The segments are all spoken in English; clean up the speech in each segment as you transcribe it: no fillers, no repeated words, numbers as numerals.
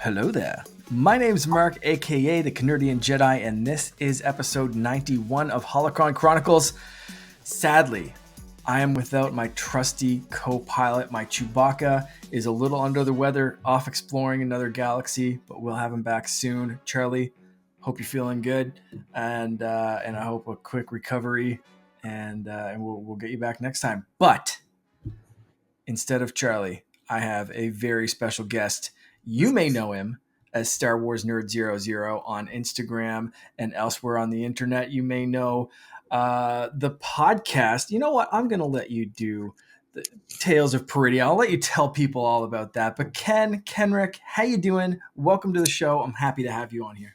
Hello there. My name's Mark, aka the Canadian Jedi, and this is episode 91 of Holocron Chronicles. Sadly, I am without my trusty co-pilot. My Chewbacca is a little under the weather, off exploring another galaxy, but we'll have him back soon. Charlie, hope you're feeling good, and I hope a quick recovery, and we'll get you back next time. But instead of Charlie, I have a very special guest. You may know him as Star Wars Nerd 00 on Instagram and elsewhere on the internet. You may know the podcast. You know what? I'm going to let you do the Tales of Peridia. I'll let you tell people all about that. But Kenrick, how you doing? Welcome to the show. I'm happy to have you on here.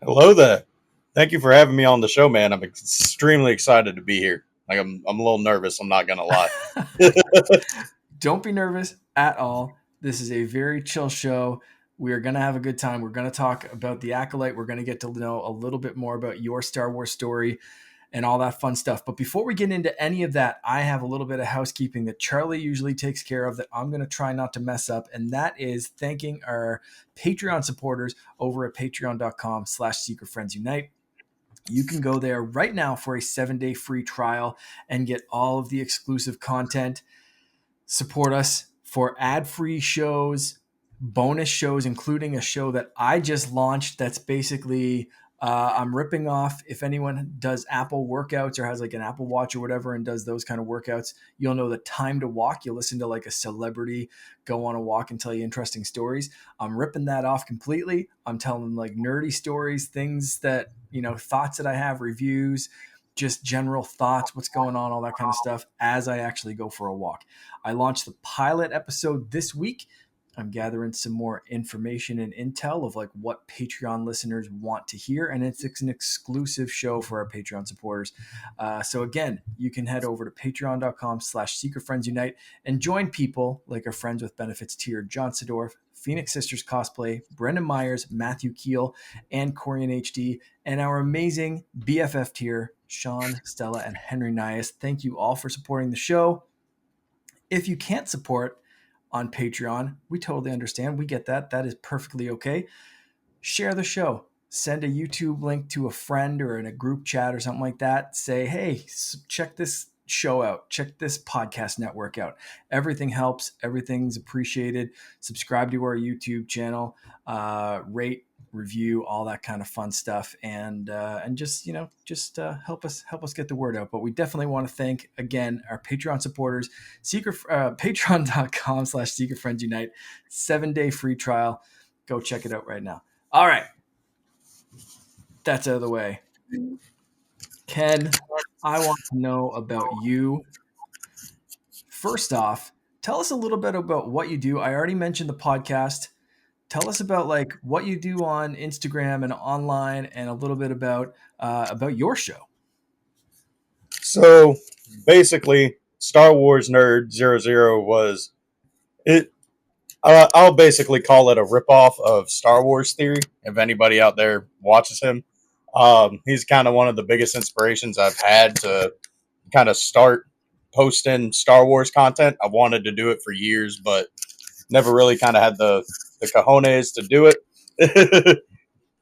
Hello there. Thank you for having me on the show, man. I'm extremely excited to be here. Like I'm a little nervous. I'm not going to lie. Don't be nervous at all. This is a very chill show. We are going to have a good time. We're going to talk about the Acolyte. We're going to get to know a little bit more about your Star Wars story and all that fun stuff. But before we get into any of that, I have a little bit of housekeeping that Charlie usually takes care of that I'm going to try not to mess up. And that is thanking our Patreon supporters over at patreon.com/secretfriendsunite. You can go there right now for a 7-day free trial and get all of the exclusive content. Support us for ad-free shows, bonus shows, including a show that I just launched that's basically I'm ripping off. If anyone does Apple workouts or has like an Apple Watch or whatever and does those kind of workouts, you'll know the time to walk. You'll listen to like a celebrity go on a walk and tell you interesting stories. I'm ripping that off completely. I'm telling them like nerdy stories, things that, you know, thoughts that I have, reviews, just general thoughts, what's going on, all that kind of stuff as I actually go for a walk. I launched the pilot episode this week. I'm gathering some more information and intel of like what Patreon listeners want to hear. And it's an exclusive show for our Patreon supporters. So again, you can head over to patreon.com/secretfriendsunite and join people like our Friends with Benefits tier, John Sidorf, Phoenix Sisters Cosplay, Brendan Myers, Matthew Keel, and Corian HD, and our amazing BFF tier, Sean, Stella, and Henry Nias. Thank you all for supporting the show. If you can't support on Patreon, we totally understand. We get that. That is perfectly okay. Share the show. Send a YouTube link to a friend or in a group chat or something like that. Say, hey, check this show out. Check this podcast network out. Everything helps. Everything's appreciated. Subscribe to our YouTube channel. Rate, review, all that kind of fun stuff, and just help us get the word out. But we definitely want to thank again our Patreon supporters. Patreon.com/secretfriendsunite, 7-day free trial. Go check it out right now. All right, that's out of the way. Ken, I want to know about you. First off, tell us a little bit about what you do. I already mentioned the podcast. Tell us about like what you do on Instagram and online, and a little bit about your show. So basically, Star Wars Nerd 00 was it. I'll basically call it a ripoff of Star Wars Theory. If anybody out there watches him, he's kind of one of the biggest inspirations I've had to kind of start posting Star Wars content. I wanted to do it for years, but never really kind of had the cojones to do it.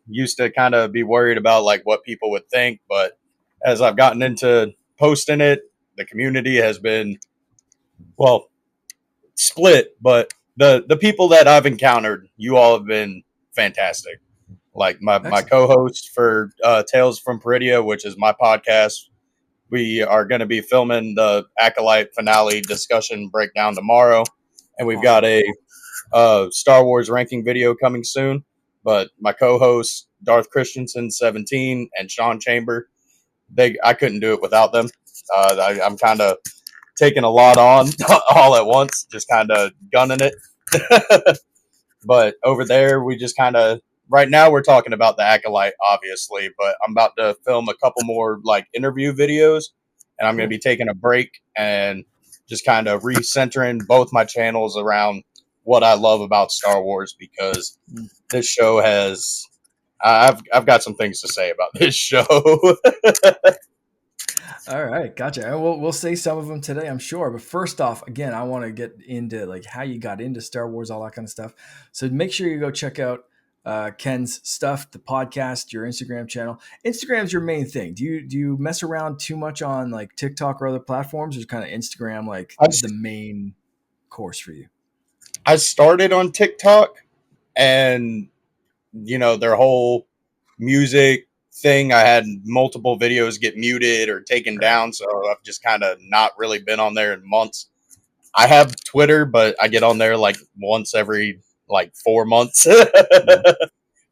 Used to kind of be worried about like what people would think, but as I've gotten into posting it, the community has been, well, split, but the people that I've encountered, you all have been fantastic. Like my co-host for Tales from Peridia, which is my podcast. We are going to be filming the Acolyte finale discussion breakdown tomorrow, and we've got a Star Wars ranking video coming soon. But my co-hosts, Darth Christensen 17 and Sean Chamber, I couldn't do it without them. I'm kind of taking a lot on all at once, just kind of gunning it. But over there, we just kind of, right now we're talking about the Acolyte, obviously, but I'm about to film a couple more like interview videos and I'm going to Cool. be taking a break and just kind of recentering both my channels around what I love about Star Wars because Mm. this show has. I've got some things to say about this show. All right, gotcha. And we'll say some of them today, I'm sure. But first off, again, I want to get into like how you got into Star Wars, all that kind of stuff. So make sure you go check out Ken's stuff, the podcast, your Instagram channel. Instagram's your main thing. Do you mess around too much on like TikTok or other platforms, or is kind of Instagram like I, the main course for you? I started on TikTok, and their whole music thing. I had multiple videos get muted or taken Right. down, so I've just kind of not really been on there in months. I have Twitter, but I get on there like once every like 4 months. Mhm.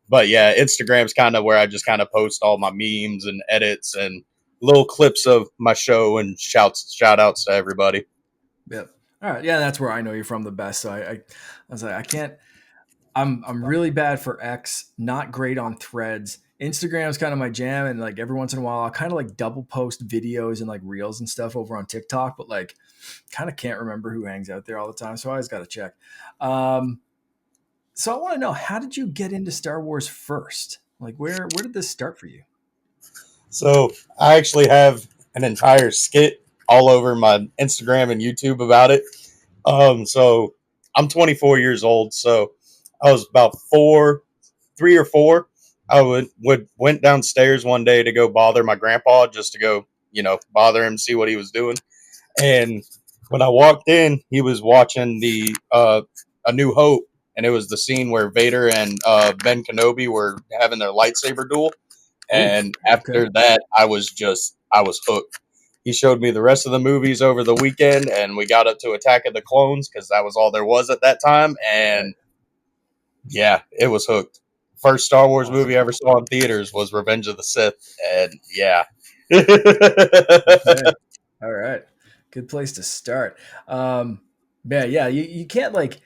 But yeah, Instagram's kind of where I just kind of post all my memes and edits and little clips of my show and shout outs to everybody. Yep. All right. Yeah, that's where I know you from the best. So I was like, I can't. I'm really bad for X, not great on threads. Instagram's kind of my jam, and like every once in a while I'll kind of like double post videos and like reels and stuff over on TikTok, but like kind of can't remember who hangs out there all the time. So I always gotta check. Um, so I want to know, how did you get into Star Wars first? Like where did this start for you? So I actually have an entire skit all over my Instagram and YouTube about it. So I'm 24 years old. So I was about 3 or 4. I would went downstairs one day to go bother my grandpa, just to go, bother him, see what he was doing. And when I walked in, he was watching the A New Hope, and it was the scene where Vader and Ben Kenobi were having their lightsaber duel. Ooh, And okay. after that, I was hooked. He showed me the rest of the movies over the weekend, and we got up to Attack of the Clones because that was all there was at that time. Right. And yeah, it was hooked. First Star Wars movie Awesome. I ever saw in theaters was Revenge of the Sith, and yeah. Okay. All right. Good place to start. Yeah, you can't like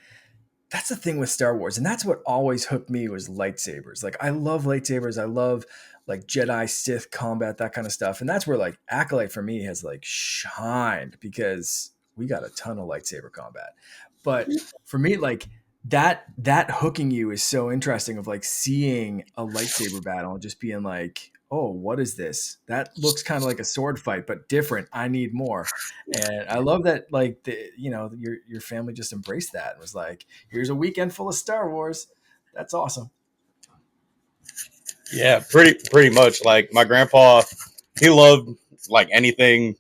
that's the thing with Star Wars, and that's what always hooked me was lightsabers. Like I love lightsabers. I love like Jedi Sith combat, that kind of stuff. And that's where like Acolyte for me has like shined because we got a ton of lightsaber combat. But for me, like that hooking you is so interesting of like seeing a lightsaber battle and just being like, oh, what is this? That looks kind of like a sword fight, but different. I need more. And I love that like your family just embraced that and was like, here's a weekend full of Star Wars. That's awesome. Yeah, pretty much. Like my grandpa, he loved like anything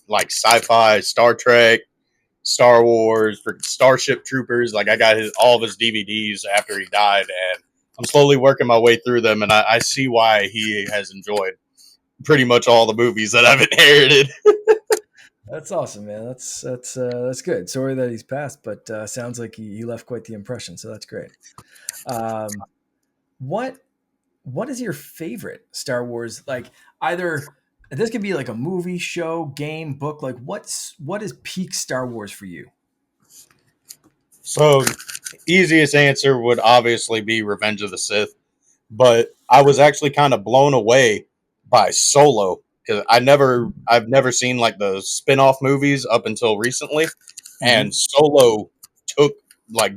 like sci-fi, Star Trek, Star Wars, Starship Troopers. Like I got all of his DVDs after he died, and I'm slowly working my way through them, and I see why he has enjoyed pretty much all the movies that I've inherited. That's awesome, man. That's good. Sorry that he's passed, but sounds like he left quite the impression. So that's great. Um, what what is your favorite Star Wars? Like either this could be like a movie, show, game, book. Like what is peak Star Wars for you? So easiest answer would obviously be Revenge of the Sith, but I was actually kind of blown away by Solo because I've never seen like the spin-off movies up until recently, and Mm-hmm. Solo took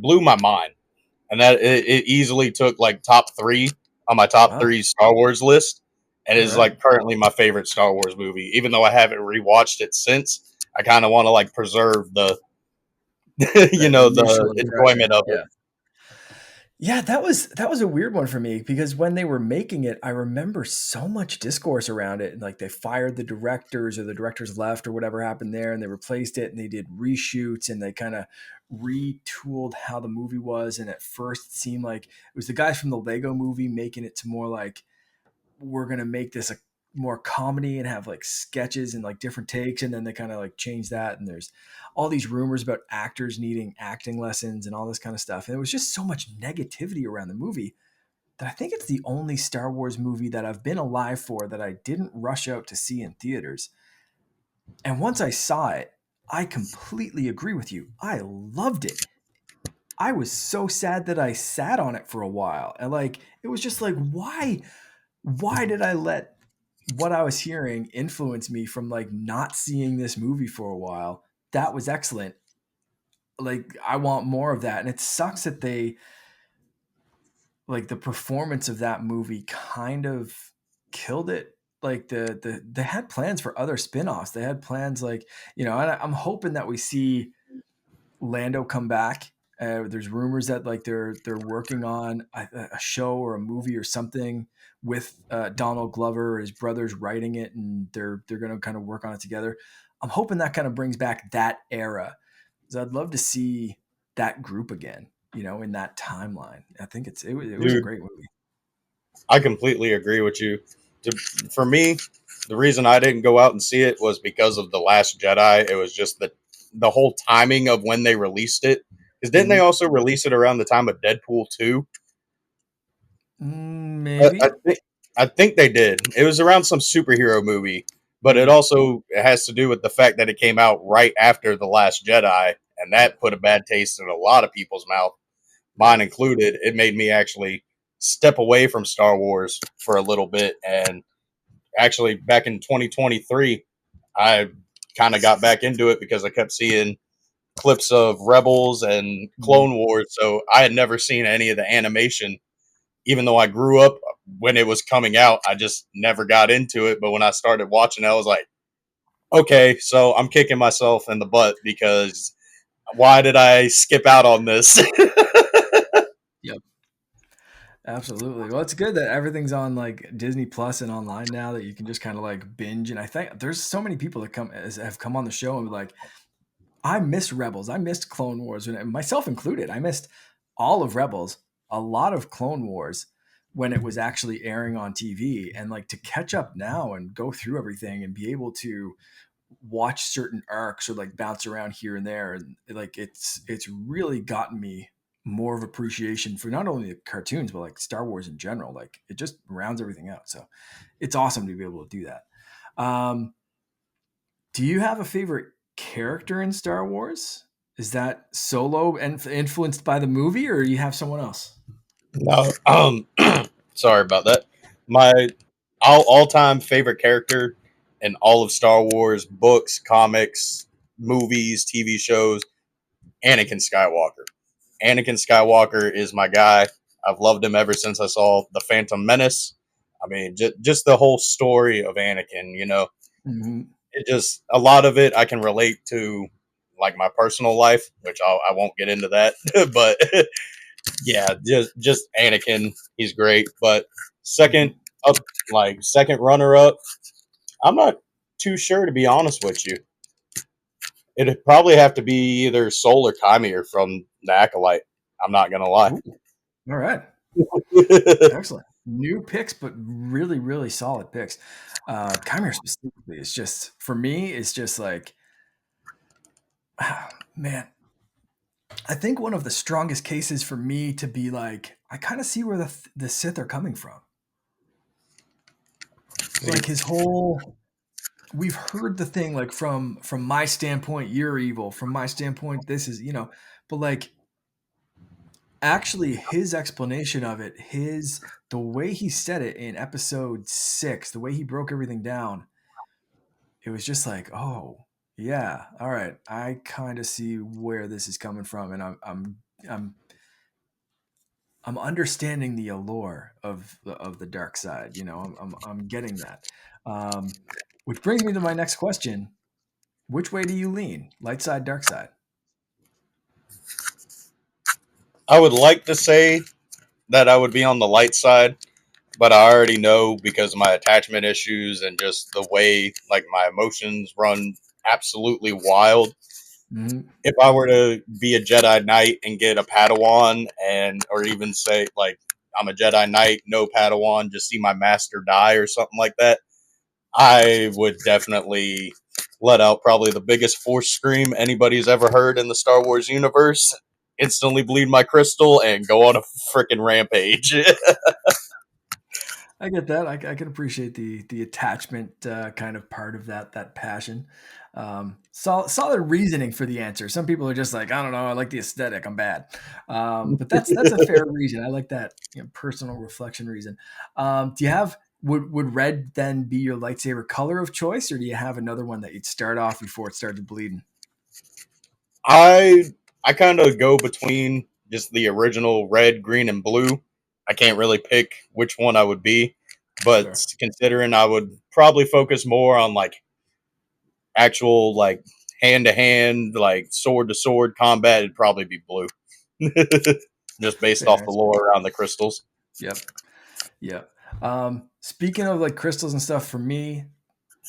blew my mind, and that it easily took like top 3 on my top Wow. 3 Star Wars list, and All is right. like currently my favorite Star Wars movie. Even though I haven't rewatched it since, I kind of want to like preserve the That the initial enjoyment impression. of it. Yeah. Yeah, that was a weird one for me because when they were making it, I remember so much discourse around it, and like they fired the directors or the directors left or whatever happened there, and they replaced it and they did reshoots and they kind of retooled how the movie was. And at first, it seemed like it was the guys from the Lego Movie making it to more like we're gonna make this a more comedy and have like sketches and like different takes, and then they kind of like change that, and there's all these rumors about actors needing acting lessons and all this kind of stuff, and it was just so much negativity around the movie that I think it's the only Star Wars movie that I've been alive for that I didn't rush out to see in theaters. And once I saw it, I completely agree with you. I loved it. I was so sad that I sat on it for a while, and like it was just like, why did I let what I was hearing influenced me from like not seeing this movie for a while. That was excellent. Like I want more of that. And it sucks that they like the performance of that movie kind of killed it. Like they had plans for other spin-offs. They had plans like, and I'm hoping that we see Lando come back. There's rumors that like they're working on a show or a movie or something with Donald Glover. His brother's writing it, and they're going to kind of work on it together. I'm hoping that kind of brings back that era, because I'd love to see that group again. In that timeline. I think it was a Dude, great movie. I completely agree with you. For me, the reason I didn't go out and see it was because of The Last Jedi. It was just the whole timing of when they released it. Because didn't they Mhm. also release it around the time of Deadpool 2? I, I Maybe. think I think they did. It was around some superhero movie, but it Mm. also has to do with the fact that it came out right after The Last Jedi, and that put a bad taste in a lot of people's mouth, Yeah. mine included. It made me actually step away from Star Wars for a little bit, and actually back in 2023, I kind of got back into it because I kept seeing clips of Rebels and Mhm. Clone Wars, so I had never seen any of the animation even though I grew up when it was coming out, I just never got into it. But when I started watching it, I was like, okay, so I'm kicking myself in the butt because why did I skip out on this? Yep. Absolutely. Well, it's good that everything's on like Disney Plus and online now that you can just kind of like binge. And I think there's so many people that have come on the show and be like, I missed Rebels. I missed Clone Wars, and myself included. I missed all of Rebels, a lot of Clone Wars when it was actually airing on TV. And like to catch up now and go through everything and be able to watch certain arcs or like bounce around here and there, and like it's really gotten me more of appreciation for not only the cartoons but like Star Wars in general. Like it just rounds everything out, so it's awesome to be able to do that. Do you have a favorite character in Star Wars? Is that Solo and influenced by the movie, or you have someone else? No, sorry about that. My all time favorite character in all of Star Wars books, comics, movies, TV shows, Anakin Skywalker. Anakin Skywalker is my guy. I've loved him ever since I saw The Phantom Menace. I mean, just the whole story of Anakin, Mhm. it just, a lot of it I can relate to like my personal life, which I won't get into that. But yeah, just Anakin, he's great. But second Mhm. up, like second runner up, I'm not too sure to be honest with you. It'd probably have to be either Soul or Kymir from the Acolyte. I'm not gonna lie. Ooh, all right. Excellent. New picks, but really, really solid picks. Chimera specifically is just for me. It's just like, man, I think one of the strongest cases for me to be like, I kind of see where the Sith are coming from. Like his whole, we've heard the thing like from my standpoint, you're evil. From my standpoint, this is but like actually his explanation of it, his the way he said it in episode 6, the way he broke everything down, it was just like, oh yeah, all right, I kind of see where this is coming from, and I'm I'm understanding the allure of the dark side. I'm getting that. Um, which brings me to my next question: which way do you lean, light side, dark side? I would like to say that I would be on the light side, but I already know because of my attachment issues and just the way like my emotions run absolutely wild. Mm-hmm. If I were to be a Jedi Knight and get a Padawan, and or even say like I'm a Jedi Knight, no Padawan, just see my master die or something like that, I would definitely let out probably the biggest force scream anybody's ever heard in the Star Wars universe. Instantly bleed my crystal and go on a freaking rampage. I get that. I can appreciate the attachment kind of part of that passion. Solid reasoning for the answer. Some people are just like, I don't know, I like the aesthetic. I'm bad, but that's a fair reason. I like that personal reflection reason. Do you have Would red then be your lightsaber color of choice, or do you have another one that you'd start off before it started bleeding? I I kind of go between just the original red, green, and blue. I can't really pick which one I would be, but Sure. considering I would probably focus more on like actual like hand to hand, like sword to sword combat, it'd probably be blue. Just based off Fair. the lore around the crystals. Yep. Yep. Speaking of like crystals and stuff, for me,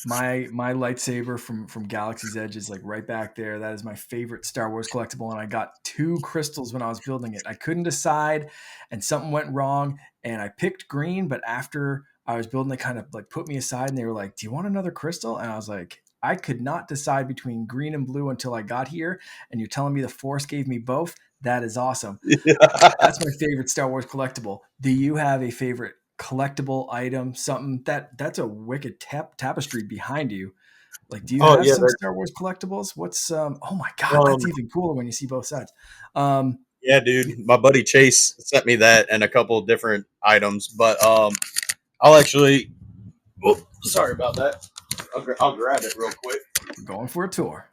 my lightsaber from Galaxy's Edge is like right back there. That is my favorite Star Wars collectible, and I got two crystals when I was building it. I couldn't decide, and something went wrong, and I picked green. But after I was building, they kind of like put me aside, and they were like, "Do you want another crystal?" And I was like, "I could not decide between green and blue until I got here, and you're telling me the Force gave me both. That is awesome." That's my favorite Star Wars collectible. Do you have a favorite collectible item? Something that's a wicked tapestry behind you. Like, do you Oh have yeah, some Star Wars collectibles? What's Oh my god, um, that's even cooler when you see both sides. Um, yeah, dude. y- My buddy Chase sent me that and a couple of different items, but I'll actually. Oh, sorry about that. I'll grab it real quick. we're going for a tour.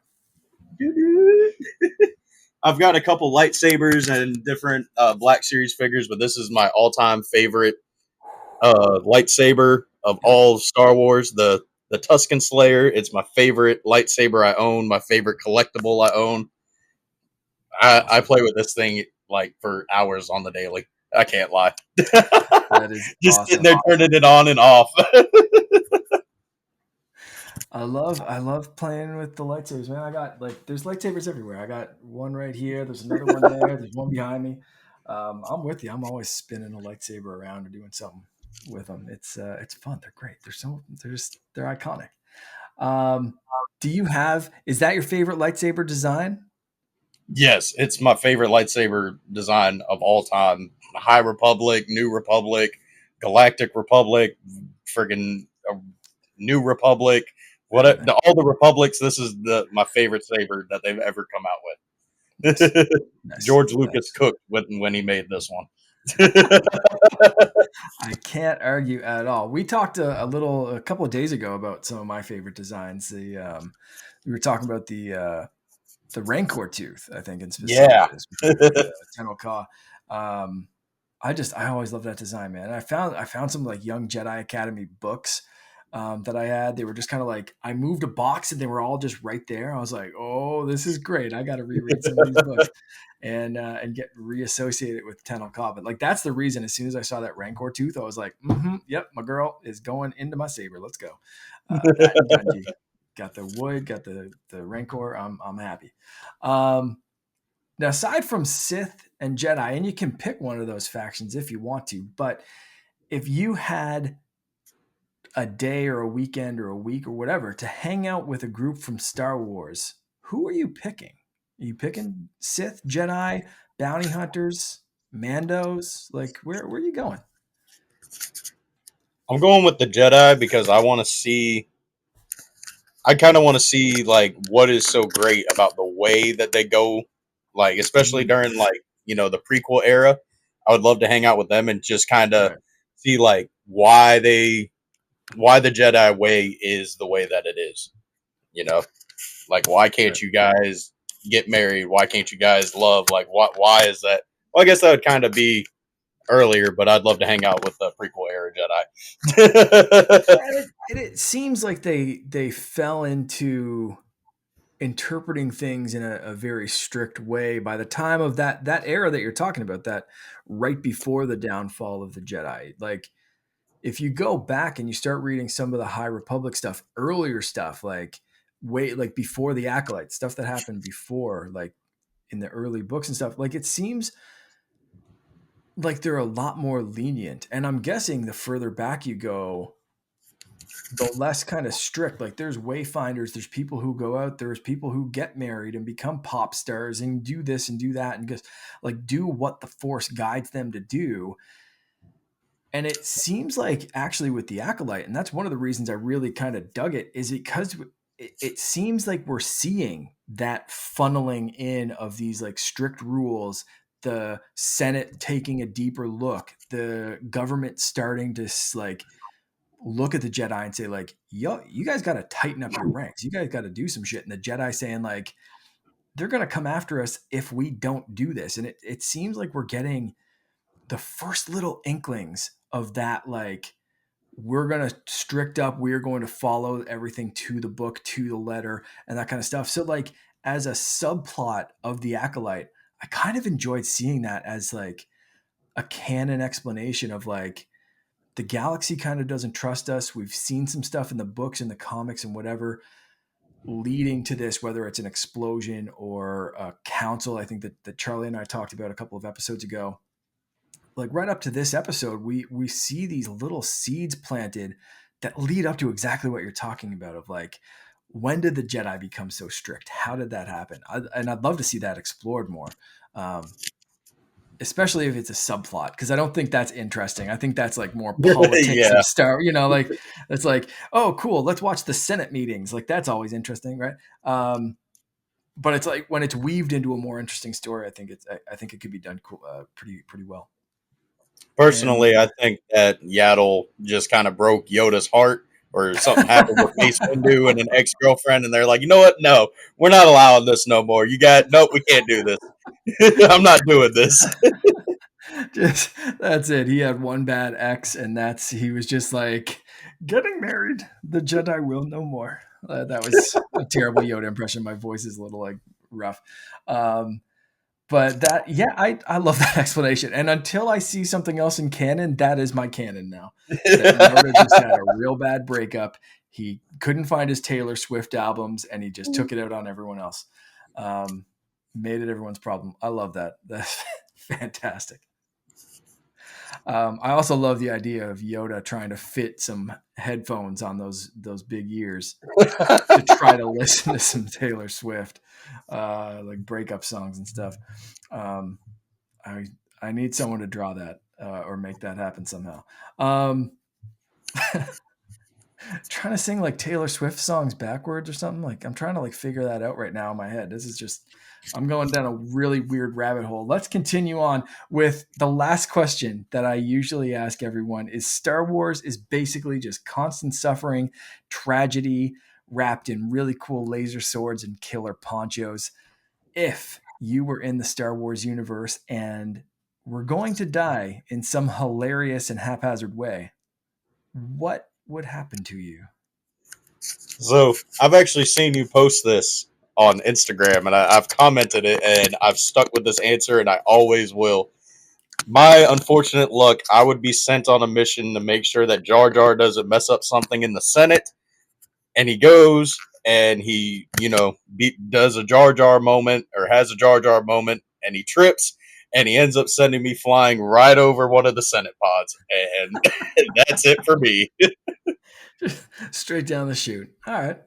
I've got a couple lightsabers and different Black Series figures, but this is my all-time favorite lightsaber of Yep, all Star Wars. The Tusken Slayer. It's my favorite lightsaber I own. My favorite collectible I own. I awesome. play with this thing like for hours on the daily. I can't lie. That is Just sitting awesome. there turning it on and off. I love playing with the lightsabers, man. I got like there's lightsabers everywhere. I got one right here. There's another one there. There's one behind me. I'm with you. I'm always spinning a lightsaber around or doing something with them. It's fun. They're great. They're iconic. Um, do you have is that your favorite lightsaber design? Yes, it's my favorite lightsaber design of all time. High Republic, New Republic, Galactic Republic, friggin' New Republic. What Everything. all the republics? This is the my favorite saber that they've ever come out Nice. with. Nice. George Lucas Nice. cooked when he made this one. I can't argue at all. We talked a couple of days ago about some of my favorite designs. We were talking about the Rancor tooth, I think, in specific, Yeah. specifically the Tenel Ka. Um, I always loved that design, man. And I found some like Young Jedi Academy books that I had. They were just kind of like I moved a box and they were all just right there. I was like, oh, this is great. I got to reread some of these books and get reassociated with Tenel Ka. But like that's the reason. As soon as I saw that Rancor tooth, I was like, yep, my girl is going into my saber. Let's go. That and Gunji. Got the wood, got the Rancor. I'm happy. Um, Now, aside from Sith and Jedi, and you can pick one of those factions if you want to, but if you had a day or a weekend or a week or whatever to hang out with a group from Star Wars, who are you picking? Are you picking Sith, Jedi, bounty hunters, Mandos? Like, where are you going? I'm going with the Jedi because I want to see. I kind of want to see like what is so great about the way that they go, like especially Mm, during like the prequel era. I would love to hang out with them and just kind of right, see like why the Jedi way is the way that it is. You know, like why right. can't you guys get married? Why can't you guys love? Like why is that? Well, I guess that would kind of be earlier, but I'd love to hang out with the prequel era Jedi. Yeah, and it seems like they fell into interpreting things in a very strict way by the time of that era that you're talking about, that right before the downfall of the Jedi. Like if you go back and you start reading some of the High Republic stuff, earlier stuff, like way like before the Acolyte, stuff that happened before, like in the early books and stuff, like it seems like they're a lot more lenient. And I'm guessing the further back you go, the less kind of strict. Like there's wayfinders, there's people who go out, there's people who get married and become pop stars and do this and do that and just like do what the Force guides them to do. And it seems like actually with the Acolyte, and that's one of the reasons I really kind of dug it, is because it seems like we're seeing that funneling in of these like strict rules, the Senate taking a deeper look, the government starting to like look at the Jedi and say like, yo, you guys got to tighten up your ranks. You guys got to do some shit. And the Jedi saying like, they're going to come after us if we don't do this. And it seems like we're getting the first little inklings of that. Like, we're going to strict up, we're going to follow everything to the book, to the letter, and that kind of stuff. So like, as a subplot of the Acolyte, I kind of enjoyed seeing that as like a canon explanation of like, the galaxy kind of doesn't trust us. We've seen some stuff in the books and the comics and whatever leading to this, whether it's an explosion or a council. I think that Charlie and I talked about a couple of episodes ago. Like right up to this episode, we see these little seeds planted that lead up to exactly what you're talking about of like, when did the Jedi become so strict? How did that happen? And I'd love to see that explored more. Especially if it's a subplot, because I don't think that's interesting. I think that's like more politics Yeah. of Star, like it's like, oh, cool, let's watch the Senate meetings. Like that's always interesting, right? But it's like when it's weaved into a more interesting story, I think it could be done cool, pretty well. And Personally, I think that Yaddle just kind of broke Yoda's heart, or something happened with Mace Windu and an ex girlfriend, and they're like, you know what? No, we're not allowing this no more. Nope, we can't do this. I'm not doing this. just that's it. He had one bad ex, and he was just like, getting married. The Jedi will no more. That was a terrible Yoda impression. My voice is a little like rough. Um, but that, yeah, I love that explanation. And until I see something else in canon, that is my canon now. That Yoda just had a real bad breakup. He couldn't find his Taylor Swift albums, and he just took it out on everyone else. Made it everyone's problem. I love that. That's fantastic. I also love the idea of Yoda trying to fit some headphones on those big ears to try to listen to some Taylor Swift, like breakup songs and stuff. Um, I I need someone to draw that or make that happen somehow. Um, trying to sing like Taylor Swift songs backwards or something. Like I'm trying to like figure that out right now in my head. This is just I'm going down a really weird rabbit hole. Let's continue on with the last question that I usually ask everyone is Star Wars is basically just constant suffering, tragedy wrapped in really cool laser swords and killer ponchos. If you were in the Star Wars universe and were going to die in some hilarious and haphazard way, what would happen to you? So I've actually seen you post this on Instagram, and I've commented it, and I've stuck with this answer, and I always will. My unfortunate luck, I would be sent on a mission to make sure that Jar Jar doesn't mess up something in the Senate, and he goes and he, does a Jar Jar moment or has a Jar Jar moment, and he trips, and he ends up sending me flying right over one of the Senate pods, and that's it for me. Straight down the chute. All right.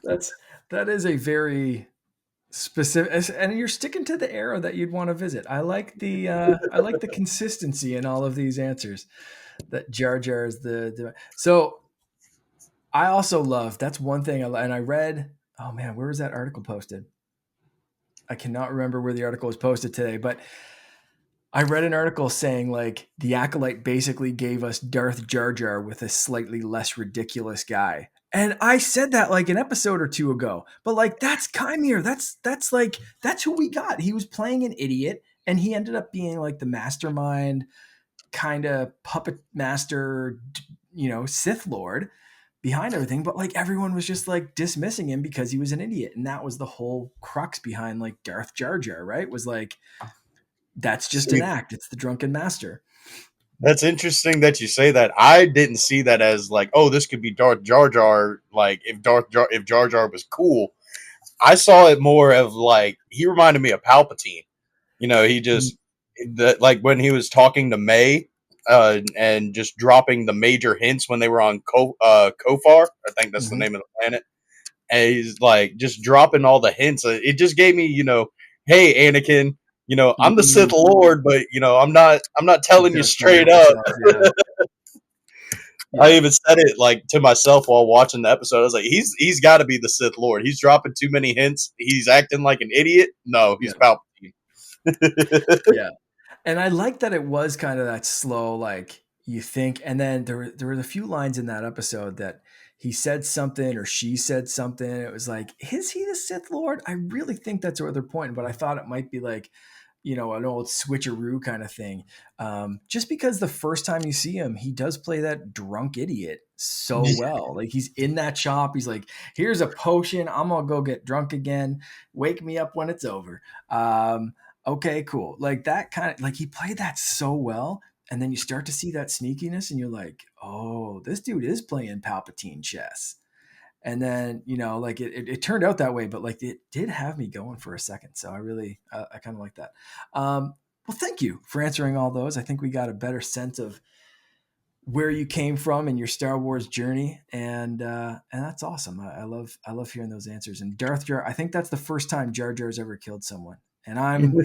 That's that is a very specific, and you're sticking to the era that you'd want to visit. I like the consistency in all of these answers. That Jar Jar is the so I also love that's one thing and I read, oh man, where was that article posted? I cannot remember where the article was posted today, but I read an article saying like the Acolyte basically gave us Darth Jar Jar with a slightly less ridiculous guy. And I said that like an episode or two ago. But like that's Kymir. That's who we got. He was playing an idiot and he ended up being like the mastermind kind of puppet master, Sith Lord behind everything, but like everyone was just like dismissing him because he was an idiot. And that was the whole crux behind like Darth Jar Jar, right? Was like that's just an See, act. It's the drunken master. that's interesting that you say that. I didn't see that as like, oh, this could be Darth Jar Jar. Like if Jar Jar was cool, I saw it more of like he reminded me of Palpatine. He just that like when he was talking to May, and just dropping the major hints when they were on Kofar. I think that's the Mm-hmm. name of the planet. And he's like just dropping all the hints. It just gave me, hey Anakin, I'm the Sith Mm-hmm. Lord, but I'm not You telling you got to protect straight up. yourself. Yeah. I Yeah. even said it like to myself while watching the episode. I was like, he's got to be the Sith Lord. He's dropping too many hints. He's acting like an idiot. No, he's Yeah. Palpatine. Yeah. And I like that it was kind of that slow, like, you think, and then there were a few lines in that episode that he said something or she said something. It was like, is he the Sith Lord? I really think that's where they're pointing, but I thought it might be like, an old switcheroo kind of thing. Just because the first time you see him, he does play that drunk idiot so well. Like he's in that shop. He's like, here's a potion. I'm going to go get drunk again. Wake me up when it's over. Okay, cool. Like that kind of, like he played that so well. And then you start to see that sneakiness and you're like, oh, this dude is playing Palpatine chess. And then, like it turned out that way, but like it did have me going for a second. So I kind of like that. Well, thank you for answering all those. I think we got a better sense of where you came from in your Star Wars journey. And that's awesome. I love hearing those answers. And Darth Jar, I think that's the first time Jar Jar's ever killed someone. And I'm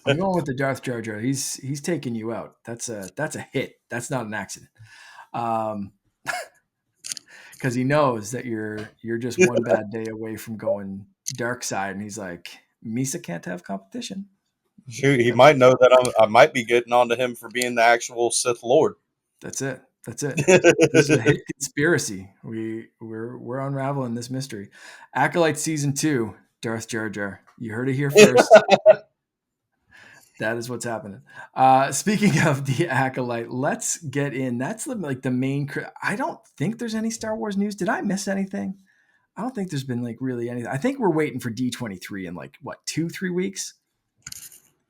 going with the Darth Jar Jar. He's taking you out. That's a hit. That's not an accident. Um, because he knows that you're just one bad day away from going dark side, and he's like, Misa can't have competition. Shoot, he That's might know that I might be getting onto him for being the actual Sith Lord. that's it. That's it. This is a hit conspiracy. We're unraveling this mystery. Acolyte season 2, Darth Jar Jar. You heard it here first. That is what's happening. Speaking of the Acolyte, let's get in. That's the main. I don't think there's any Star Wars news. Did I miss anything? I don't think there's been like really anything. I think we're waiting for D23 in like what 2-3 weeks.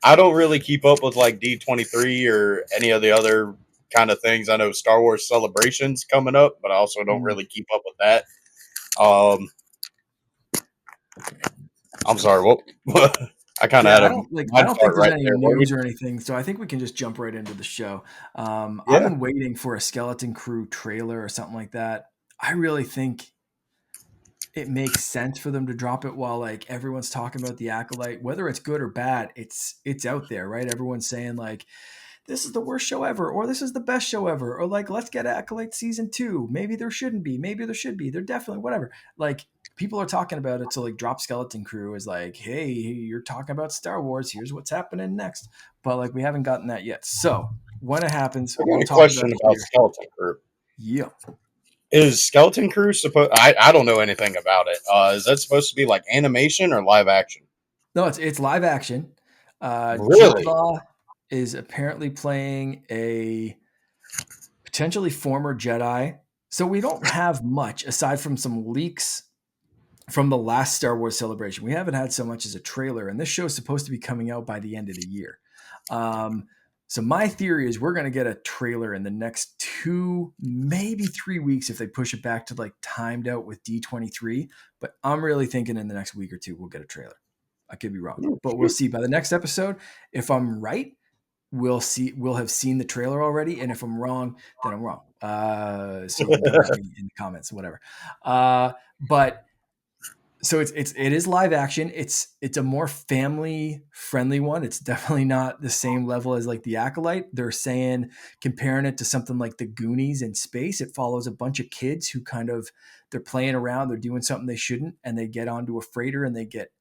I don't really keep up with like D23 or any of the other kind of things. I know Star Wars Celebrations coming up, but I also don't really keep up with that. I'm sorry. What? I kind of Yeah, had I a don't like. I mind don't think fart there's right any there. What news or anything, so I think we can just jump right into the show. I've Yeah, been waiting for a Skeleton Crew trailer or something like that. I really think it makes sense for them to drop it while like everyone's talking about the Acolyte, whether it's good or bad. It's out there, right? Everyone's saying like this is the worst show ever, or this is the best show ever, or like let's get Acolyte season 2. Maybe there shouldn't be, maybe there should be. They're definitely whatever. Like people are talking about it. So like Drop Skeleton Crew is like, hey, you're talking about Star Wars. Here's what's happening next. But like we haven't gotten that yet. So when it happens, I we'll got a talk about question it about here. Skeleton Crew. Yeah. Is Skeleton Crew supposed? I don't know anything about it. Is that supposed to be like animation or live action? No, it's live action. Jude Really? Law is apparently playing a potentially former Jedi. So we don't have much aside from some leaks from the last Star Wars Celebration. We haven't had so much as a trailer, and this show is supposed to be coming out by the end of the year. Um, so my theory is we're going to get a trailer in the next 2, maybe 3 weeks if they push it back to like timed out with D23. But I'm really thinking in the next week or two we'll get a trailer. I could be wrong, but we'll see by the next episode. If I'm right, we'll have seen the trailer already, and if I'm wrong, then I'm wrong. So you can come at me in the comments, whatever. But so it is live action. It's a more family friendly one. It's definitely not the same level as like the Acolyte. They're saying comparing it to something like the Goonies in space. It follows a bunch of kids who kind of they're playing around, they're doing something they shouldn't, and they get onto a freighter and they get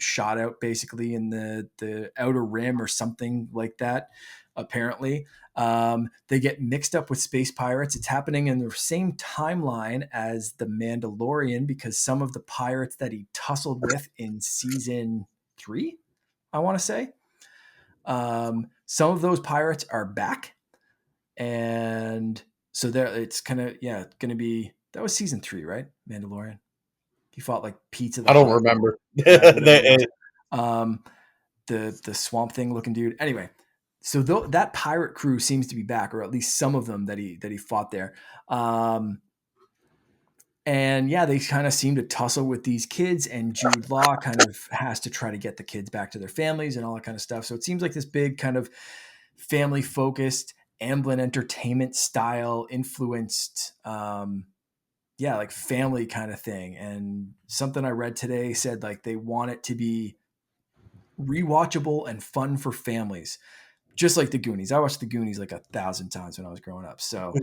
shot out basically in the outer rim or something like that. Apparently, they get mixed up with space pirates. It's happening in the same timeline as the Mandalorian because some of the pirates that he tussled with in season 3, I want to say, some of those pirates are back, and so there it's kind of going to be that was season 3, right? Mandalorian. He fought like Pizza the I don't Hut, remember. yeah, whatever it was. Um, the swamp thing looking dude. Anyway, so that pirate crew seems to be back, or at least some of them that he fought there. Um, and yeah, they kind of seem to tussle with these kids, and Jude Law kind of has to try to get the kids back to their families and all that kind of stuff. So it seems like this big kind of family focused Amblin Entertainment style influenced like family kind of thing. And something I read today said like they want it to be rewatchable and fun for families, just like the Goonies. I watched the Goonies like 1,000 times when I was growing up. So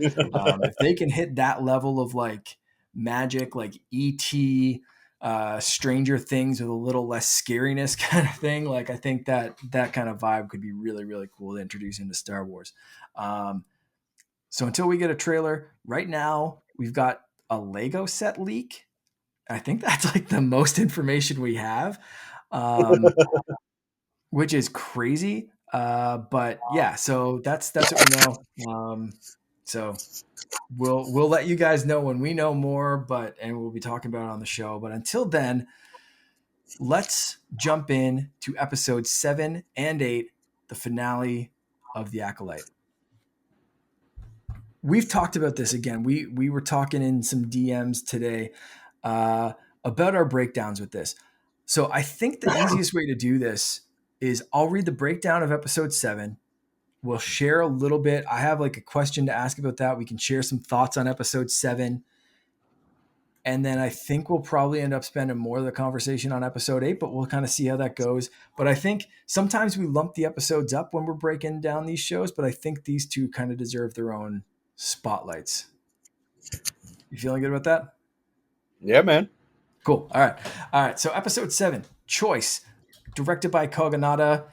if they can hit that level of like magic, like ET, Stranger Things with a little less scariness kind of thing, like I think that kind of vibe could be really, really cool to introduce into Star Wars. So until we get a trailer, right now we've got a Lego set leak. I think that's like the most information we have, um, which is crazy. But yeah, so that's what we know. So we'll let you guys know when we know more, and we'll be talking about it on the show. But until then, let's jump in to episode 7 and 8, the finale of the Acolyte. We've talked about this again. We were talking in some DMs today uh, about our breakdowns with this. So I think the easiest way to do this is I'll read the breakdown of episode 7. We'll share a little bit. I have like a question to ask about that. We can share some thoughts on episode 7. And then I think we'll probably end up spending more of the conversation on episode 8, but we'll kind of see how that goes. But I think sometimes we lump the episodes up when we're breaking down these shows, but I think these two kind of deserve their own spotlights. You feeling good about that? Yeah, man. Cool. All right. All right. So episode 7, Choice, directed by Kogonada,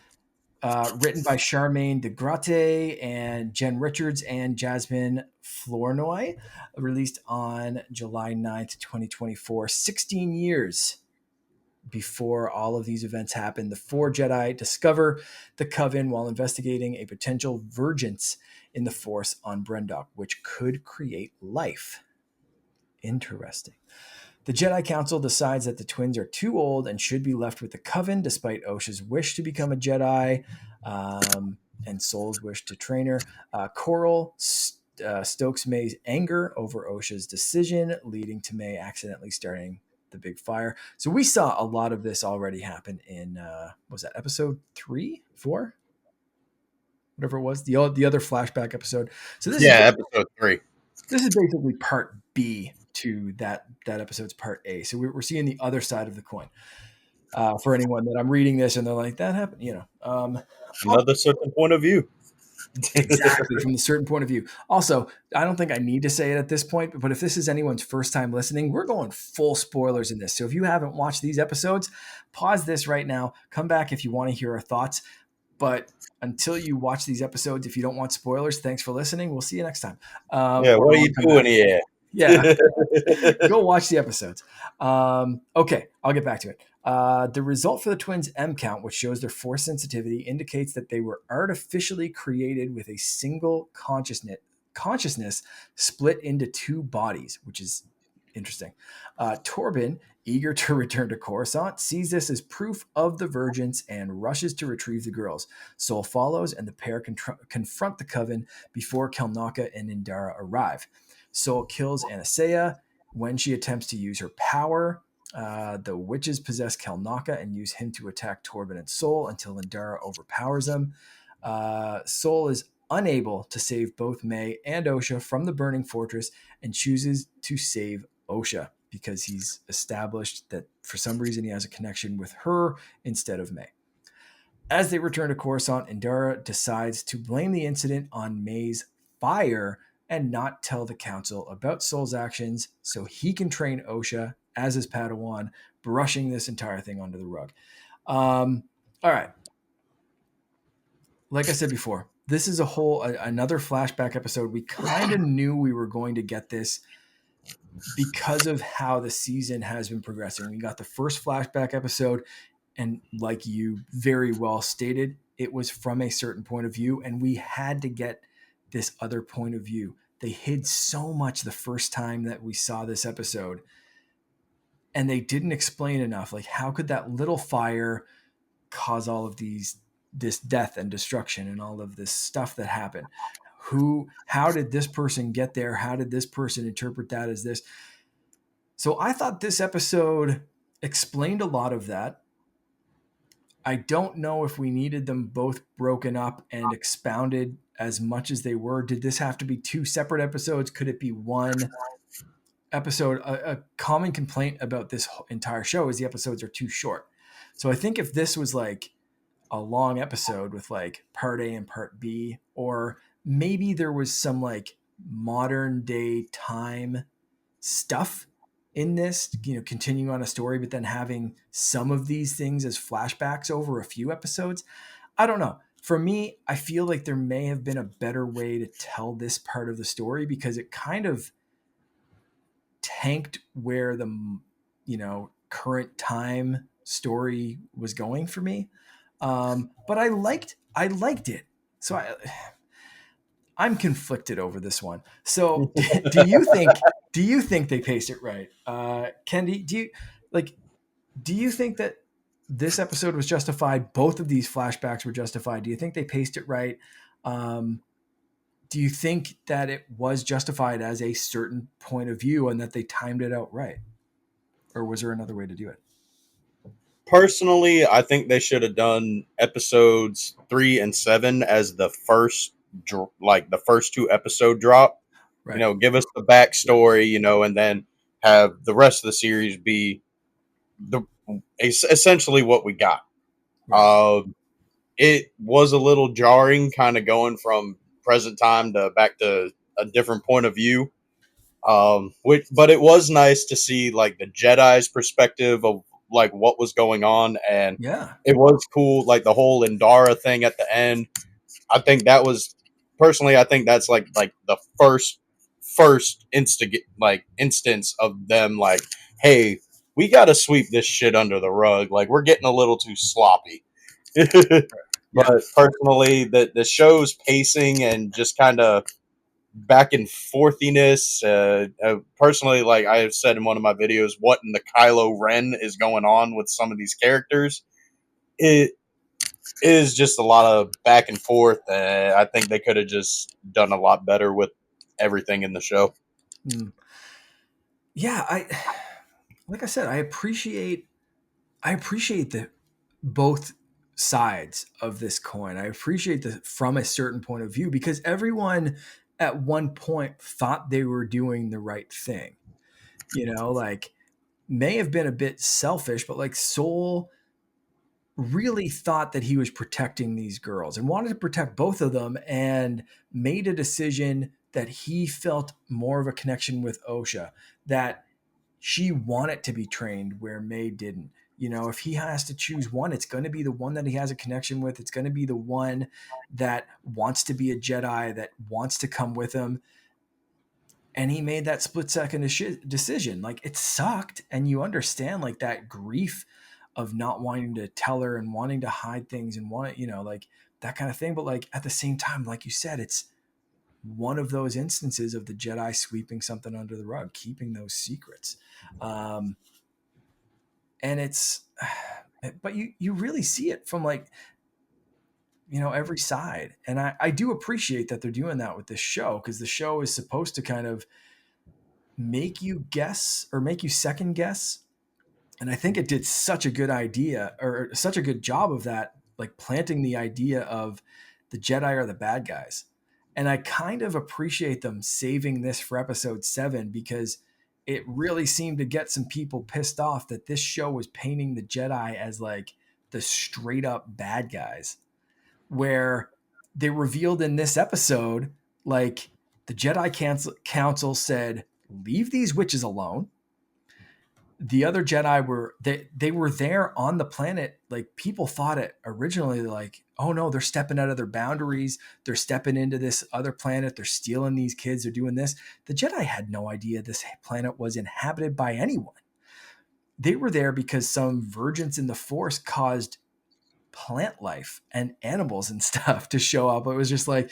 written by Charmaine de Grotte and Jen Richards and Jasmine Flournoy, released on July 9th, 2024, 16 years before all of these events happen. The 4 Jedi discover the Coven while investigating a potential vergence in the Force on Brendok, which could create life. Interesting. The Jedi Council decides that the twins are too old and should be left with the Coven, despite Osha's wish to become a Jedi, and Sol's wish to train her. Coral stokes May's anger over Osha's decision, leading to May accidentally starting the big fire. So we saw a lot of this already happen in was that episode 3, 4, whatever it was, the other flashback episode. So Yeah, episode 3. this is basically part B to that episode's part A. So we're seeing the other side of the coin. For anyone that I'm reading this and they're like, that happened, Another certain point of view. exactly from a certain point of view. Also, I don't think I need to say it at this point, but if this is anyone's first time listening, we're going full spoilers in this. So if you haven't watched these episodes, pause this right now, come back if you want to hear our thoughts. But until you watch these episodes, if you don't want spoilers, thanks for listening. We'll see you next time. Yeah, what are you doing here? Yeah. Go watch the episodes. Okay, I'll get back to it. The result for the twins' M count, which shows their force sensitivity, indicates that they were artificially created with a single consciousness split into 2 bodies, which is interesting. Torben, eager to return to Coruscant, sees this as proof of the vergence and rushes to retrieve the girls. Sol follows, and the pair confront the Coven before Kelnaka and Indara arrive. Sol kills Anastasia when she attempts to use her power. The witches possess Kelnaka and use him to attack Torben and Sol until Indara overpowers them. Sol is unable to save both May and Osha from the burning fortress and chooses to save Osha because he's established that for some reason he has a connection with her instead of May. As they return to Coruscant, Indara decides to blame the incident on May's fire and not tell the council about Sol's actions so he can train Osha as his Padawan, brushing this entire thing under the rug. All right. Like I said before, this is another flashback episode. We kind of knew we were going to get this because of how the season has been progressing. We got the first flashback episode, and like you very well stated, it was from a certain point of view, and we had to get this other point of view. They hid so much the first time that we saw this episode, and they didn't explain enough. Like, how could that little fire cause all of this death and destruction and all of this stuff that happened? How did this person get there? How did this person interpret that as this? So I thought this episode explained a lot of that. I don't know if we needed them both broken up and expounded as much as they were. Did this have to be 2 separate episodes? Could it be one episode? A common complaint about this entire show is the episodes are too short. So I think if this was like a long episode with like part A and part B, or maybe there was some like modern day time stuff in this, continuing on a story, but then having some of these things as flashbacks over a few episodes. I don't know. for me, I feel like there may have been a better way to tell this part of the story because it kind of tanked where the current time story was going for me. But I liked it. So I'm conflicted over this one. So do you think they paced it right? Kendi, do you think that this episode was justified? Both of these flashbacks were justified. Do you think they paced it right? Um, do you think that it was justified as a certain point of view and that they timed it out right? Or was there another way to do it? Personally, I think they should have done episodes 3 and 7 as the first, like the first two episode drop. Right. Give us the backstory, and then have the rest of the series be the essentially what we got. Right. Uh, it was a little jarring, kind of going from present time to back to a different point of view. But it was nice to see like the Jedi's perspective of like what was going on, and Yeah. it was cool, like the whole Indara thing at the end. I think that was personally, I think that's like the first instance of them like, hey, we got to sweep this shit under the rug. Like we're getting a little too sloppy. Yeah. But personally, the show's pacing and just kind of back and forthiness. Personally, like I have said in one of my videos, what in the Kylo Ren is going on with some of these characters? It is just a lot of back and forth. I think they could have just done a lot better with everything in the show. Mm. Yeah. Like I said, I appreciate the both sides of this coin. I appreciate the from a certain point of view because everyone at one point thought they were doing the right thing. Like may have been a bit selfish, but like Soul really thought that he was protecting these girls and wanted to protect both of them and made a decision that he felt more of a connection with Osha, that she wanted to be trained where May didn't. If he has to choose one, it's going to be the one that he has a connection with. It's going to be the one that wants to be a Jedi, that wants to come with him. And he made that split second decision. Like it sucked. And you understand like that grief of not wanting to tell her and wanting to hide things and like that kind of thing. But like at the same time, like you said, it's one of those instances of the Jedi sweeping something under the rug, keeping those secrets. Um, and it's, but you really see it from like, every side. And I do appreciate that they're doing that with this show because the show is supposed to kind of make you guess or make you second guess. And I think it did such a good idea or such a good job of that, like planting the idea of the Jedi are the bad guys. And I kind of appreciate them saving this for episode 7 because it really seemed to get some people pissed off that this show was painting the Jedi as like the straight up bad guys, where they revealed in this episode, like the Jedi Council said, leave these witches alone. The other Jedi they were there on the planet. Like people thought it originally like, oh no, they're stepping out of their boundaries. They're stepping into this other planet. They're stealing these kids. They're doing this. The Jedi had no idea this planet was inhabited by anyone. They were there because some virgins in the Force caused plant life and animals and stuff to show up. It was just like,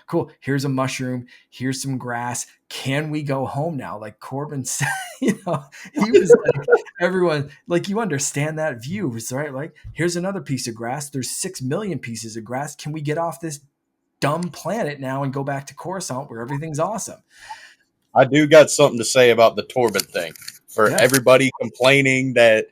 cool. Here's a mushroom. Here's some grass. Can we go home now? Like Corbin said, he was like, everyone, like, you understand that view, right? Like, here's another piece of grass. There's 6 million pieces of grass. Can we get off this dumb planet now and go back to Coruscant where everything's awesome? I do got something to say about the Torben thing. For Yeah. everybody complaining that,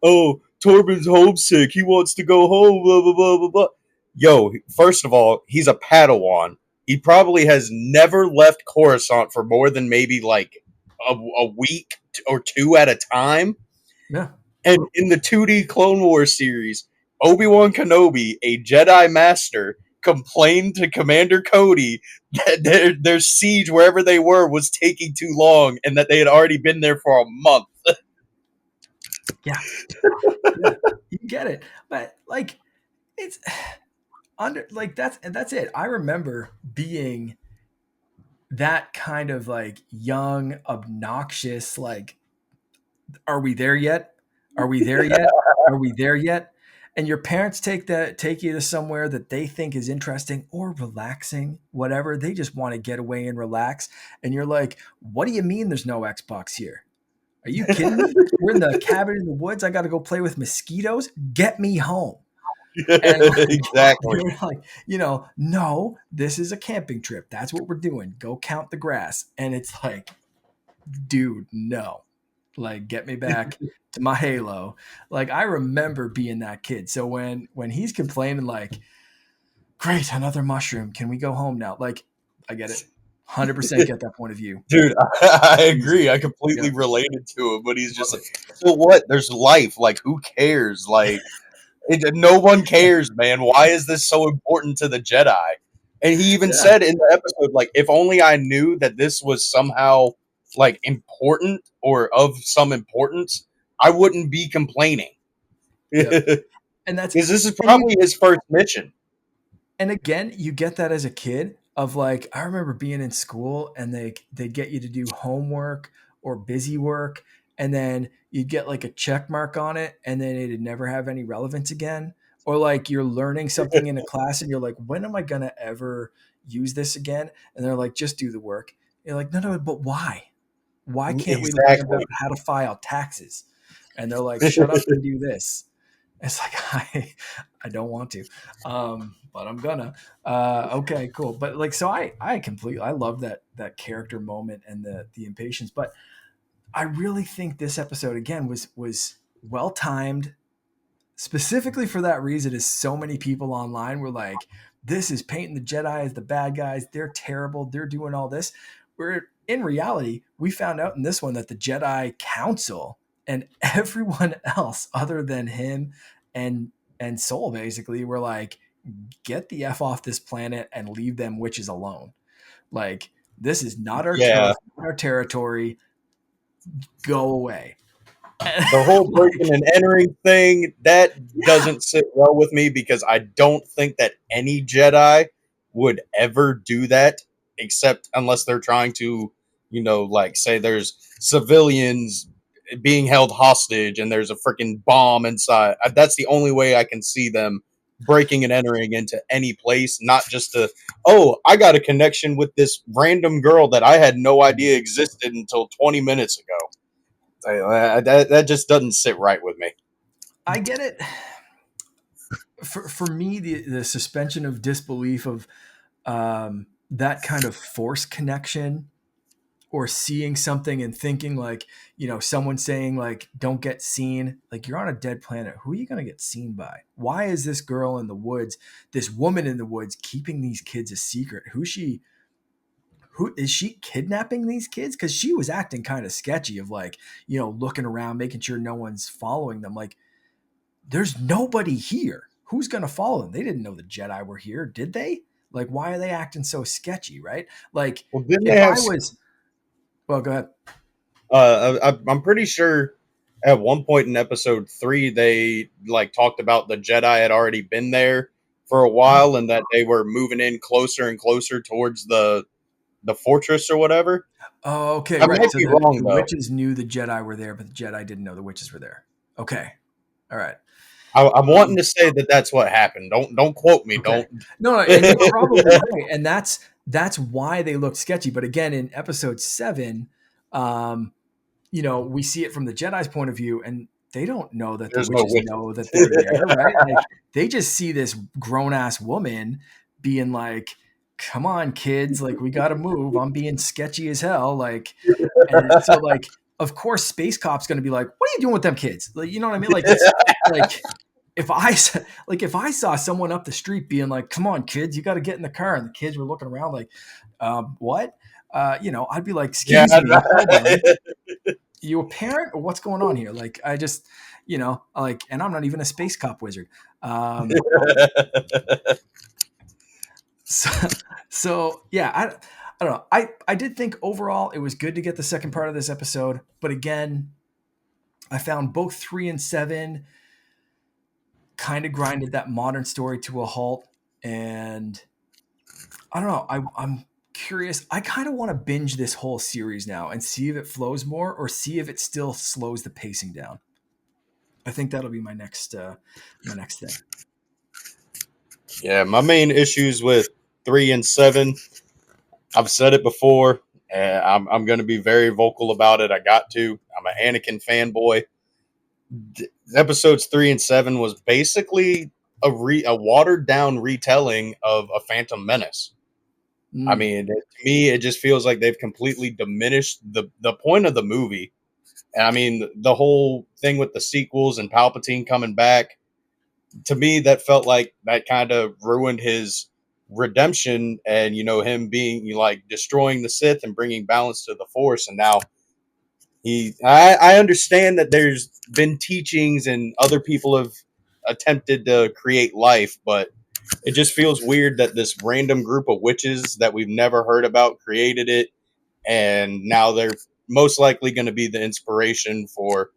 oh, Torben's homesick, he wants to go home, blah blah blah blah blah. Yo, first of all, he's a Padawan. He probably has never left Coruscant for more than maybe like a week or two at a time. Yeah. And in the 2D Clone Wars series, Obi-Wan Kenobi, a Jedi Master, complained to Commander Cody that their siege, wherever they were, was taking too long and that they had already been there for a month. Yeah. Yeah. You get it. But like, it's like that's it. I remember being that kind of like young, obnoxious, like, are we there yet? Are we there yet? Are we there yet? And your parents take you to somewhere that they think is interesting or relaxing, whatever. They just want to get away and relax. And you're like, what do you mean there's no Xbox here? Are you kidding me? We're in the cabin in the woods. I got to go play with mosquitoes. Get me home. And like, Exactly. you're like, no, this is a camping trip. That's what we're doing. Go count the grass. And it's like, dude, no. Like, get me back to my Halo. Like, I remember being that kid. So when he's complaining, like, great, another mushroom. Can we go home now? Like, I get it. 100% get that point of view. Dude, I Easy. agree. I Yeah. completely related to it, but he's just like, so what? There's life. Like, who cares? Like, no one cares, man. Why is this so important to the Jedi? And he even Yeah. said in the episode, like, if only I knew that this was somehow like important or of some importance, I wouldn't be complaining. Yep. Because And that's this is and you probably his first mission. and again, you get that as a kid of like, I remember being in school and they get you to do homework or busy work, and then you'd get like a check mark on it, and then it'd never have any relevance again. Or like you're learning something in a class and you're like, when am I gonna ever use this again? And they're like, just do the work. You're like, no, but why? Why can't we learn about Exactly. how to file taxes? And they're like, shut up and do this. It's like, I don't want to, but I'm gonna. Okay, cool. But like, so I love that character moment and the impatience. But I really think this episode again was well timed, specifically for that reason. Is so many people online were like, this is painting the Jedi as the bad guys. They're terrible. They're doing all this. Where in reality, we found out in this one that the Jedi Council and everyone else other than him and Soul basically were like, get the F off this planet and leave them witches alone. Like, this is not our Yeah. turf, not our territory. Go away. The whole Like, breaking and entering thing, that yeah, doesn't sit well with me because I don't think that any Jedi would ever do that except unless they're trying to, like say there's civilians being held hostage and there's a freaking bomb inside. That's the only way I can see them breaking and entering into any place, not just to, oh, I got a connection with this random girl that I had no idea existed until 20 minutes ago. That just doesn't sit right with me. I get it. For me, the suspension of disbelief of that kind of force connection or seeing something and thinking like, someone saying like, don't get seen, like you're on a dead planet. Who are you going to get seen by? Why is this girl in the woods, this woman in the woods keeping these kids a secret? Who is she kidnapping these kids? Cause she was acting kind of sketchy of like, looking around, making sure no one's following them. Like, there's nobody here. Who's going to follow them? They didn't know the Jedi were here, did they? Like, why are they acting so sketchy, right? Like, Well, didn't they if have? I was, well, go ahead. I'm pretty sure at one point in episode 3 they like talked about the Jedi had already been there for a while and that they were moving in closer and closer towards the fortress or whatever. Oh, okay, I right. might So be the wrong though. witches knew the Jedi were there, but the Jedi didn't know the witches were there. Okay, all right. I'm wanting to say that that's what happened. Don't quote me. Okay, Don't. no, and you're probably right, and that's why they look sketchy. But again, in episode 7, um, we see it from the Jedi's point of view, and they don't know that the There's no witches witches. know that they're there, right? Like, they just see this grown ass woman being like, "Come on, kids! Like, we got to move. I'm being sketchy as hell." Like, and so like, of course, Space Cop's going to be like, "What are you doing with them kids?" Like, you know what I mean? Like, it's like, if I saw someone up the street being like, "Come on, kids, you got to get in the car," and the kids were looking around like, "What?" I'd be like, Yeah. "Excuse me, hold on, you a parent or what's going on here?" Like, I just, like, and I'm not even a space cop wizard. Um, so, so yeah, I don't know. I did think overall it was good to get the second part of this episode, but again, I found both 3 and 7 kind of grinded that modern story to a halt. And I don't know. I'm curious. I kind of want to binge this whole series now and see if it flows more or see if it still slows the pacing down. I think that'll be my next thing. Yeah, my main issues with 3 and 7, I've said it before, and I'm going to be very vocal about it. I got to. I'm an Anakin fanboy. Episodes 3 and 7 was basically a watered down retelling of a Phantom Menace. I Mm, mean, to me, it just feels like they've completely diminished the point of the movie. And I mean, the whole thing with the sequels and Palpatine coming back, to me, that felt like that kind of ruined his redemption and, him being like destroying the Sith and bringing balance to the Force. And now I understand that there's been teachings and other people have attempted to create life, but it just feels weird that this random group of witches that we've never heard about created it, and now they're most likely going to be the inspiration for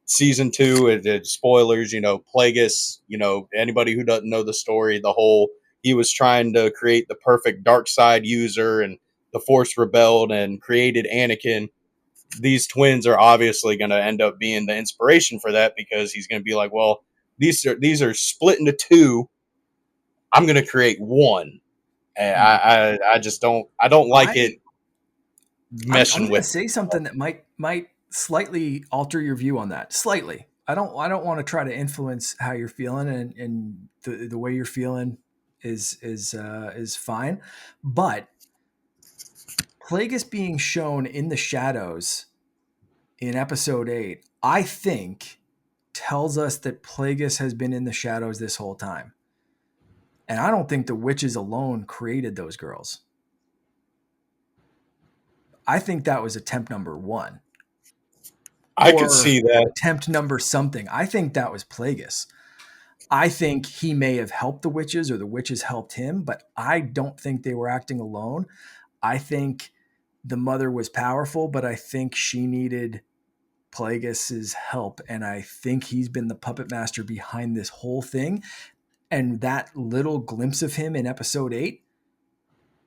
season 2. Spoilers, Plagueis, anybody who doesn't know the story, the whole he was trying to create the perfect dark side user, and the Force rebelled and created Anakin. These twins are obviously going to end up being the inspiration for that, because he's going to be like, well, these are split into two. I'm going to create one. And mm. I just don't like it I I'm meshing going to with. say something that might slightly alter your view on that. Slightly. I don't want to try to influence how you're feeling, and the way you're feeling is fine. But Plagueis being shown in the shadows in episode 8, I think tells us that Plagueis has been in the shadows this whole time. And I don't think the witches alone created those girls. I think that was attempt number 1 I could or see that. attempt number something. I think that was Plagueis. I think he may have helped the witches or the witches helped him, but I don't think they were acting alone. I think the mother was powerful, but I think she needed Plagueis's help, and I think he's been the puppet master behind this whole thing. And that little glimpse of him in episode 8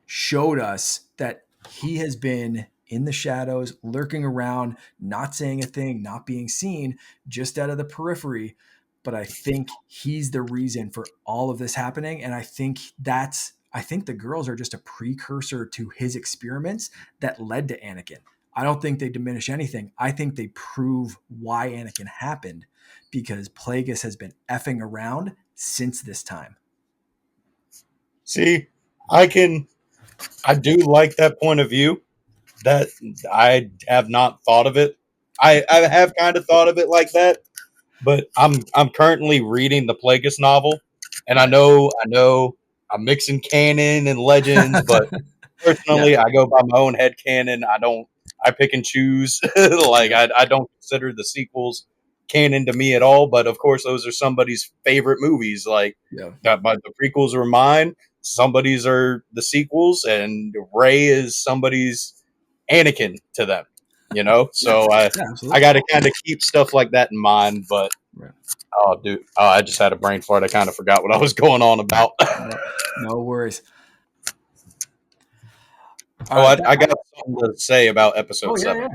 showed us that he has been in the shadows, lurking around, not saying a thing, not being seen, just out of the periphery. But I think he's the reason for all of this happening. And I think the girls are just a precursor to his experiments that led to Anakin. I don't think they diminish anything. I think they prove why Anakin happened, because Plagueis has been effing around since this time. See, I do like that point of view. That I have not thought of it. I have kind of thought of it like that, but I'm currently reading the Plagueis novel, and I Right. know I'm mixing canon and legends, but Yeah. personally, I go by my own head canon. I pick and choose. Like Yeah. I don't consider the sequels canon to me at all. But of course, those are somebody's favorite movies. Like Yeah. that, but the prequels are mine. Somebody's are the sequels, and Ray is somebody's Anakin to them. Yeah. So Yeah. I Absolutely. got to kind of keep stuff like that in mind. But Right. oh, dude, I just had a brain fart. I kind of forgot what I was going on about. No, no worries. All Oh, right. I got something to say about Oh episode yeah, 7.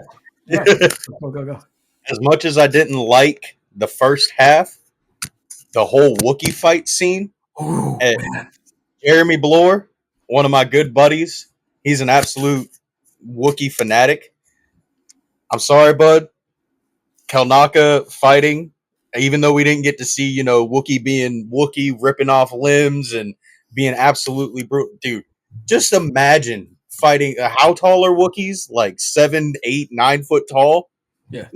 yeah, yeah. Go, go, go. As much as I didn't like the first half, the whole Wookiee fight scene, Oh eh, man. Jeremy Bloor, one of my good buddies, he's an absolute Wookiee fanatic. I'm sorry, bud. Kelnaka fighting, even though we didn't get to see, Wookiee being Wookiee, ripping off limbs and being absolutely brutal. Dude, just imagine fighting. How tall are Wookiees? Like 7, 8, 9 foot tall. Yeah.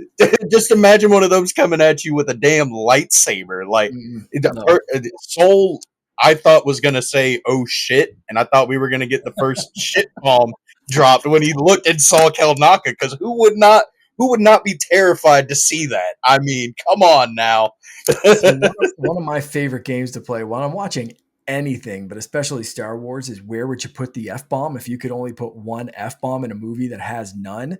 Just imagine one of those coming at you with a damn lightsaber. Like Mm-mm. the No. Soul, I thought was gonna say "oh shit," and I thought we were gonna get the first shit bomb dropped when he looked and saw Kelnaka. Because who would not be terrified to see that? I mean, come on now. So one of my favorite games to play while I'm watching anything, but especially Star Wars, is where would you put the F bomb if you could only put one F bomb in a movie that has none?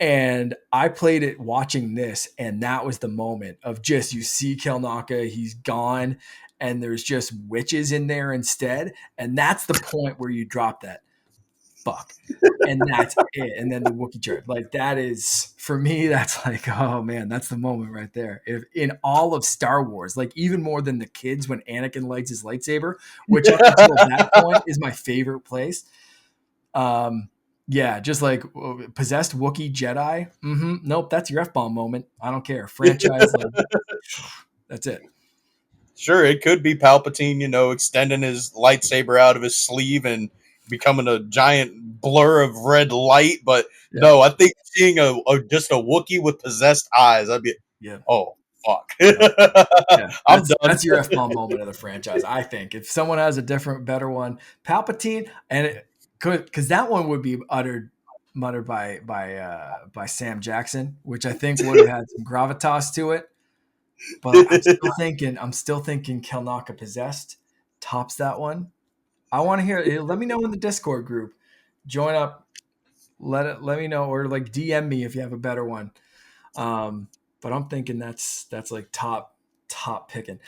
And I played it watching this, and that was the moment of just you see Kelnaka, he's gone, and there's just witches in there instead. And that's the point where you drop that fuck. And that's it. And then the Wookiee chart. Like that is for me, that's like, oh man, that's the moment right there. If in all of Star Wars, like even more than the kids when Anakin lights his lightsaber, which up until that point is my favorite place. Yeah, just like possessed Wookiee Jedi. Nope, that's your F-bomb moment. I don't care. Franchise, like that's it. Sure, it could be Palpatine, extending his lightsaber out of his sleeve and becoming a giant blur of red light. But Yeah, no, I think seeing just a Wookiee with possessed eyes, I'd be, yeah, oh fuck, yeah. Yeah, I'm done. that's your F bomb moment of the franchise. I think if someone has a different, better one, Palpatine, and it could because that one would be muttered by Sam Jackson, which I think would have had some gravitas to it. But I'm still thinking Kelnaka possessed tops that one. I want to hear. Let me know in the Discord group. Join up. Let me know or like DM me if you have a better one. But I'm thinking that's like top picking.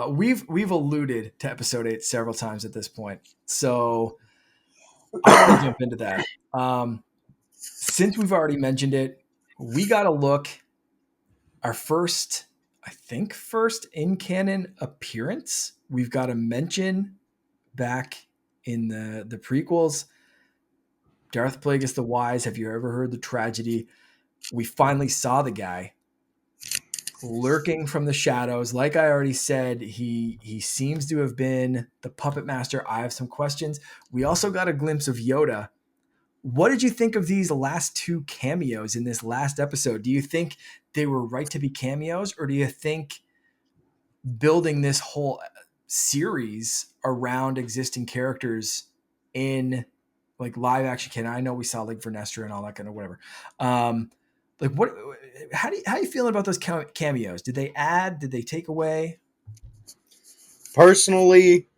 We've alluded to episode 8 several times at this point, so I want to jump into that. Since we've already mentioned it, we got to look our first, I think, first in canon appearance. We've got to mention back in the prequels, Darth Plagueis the Wise. Have you ever heard the tragedy? We finally saw the guy lurking from the shadows. Like I already said, he seems to have been the puppet master. I have some questions. We also got a glimpse of Yoda. What did you think of these last two cameos in this last episode? Do you think they were right to be cameos, or do you think building this whole series around existing characters in like live action canon? I know we saw like Vernestra and all that kind of whatever. Like what? How you feeling about those cameos? Did they add? Did they take away? Personally,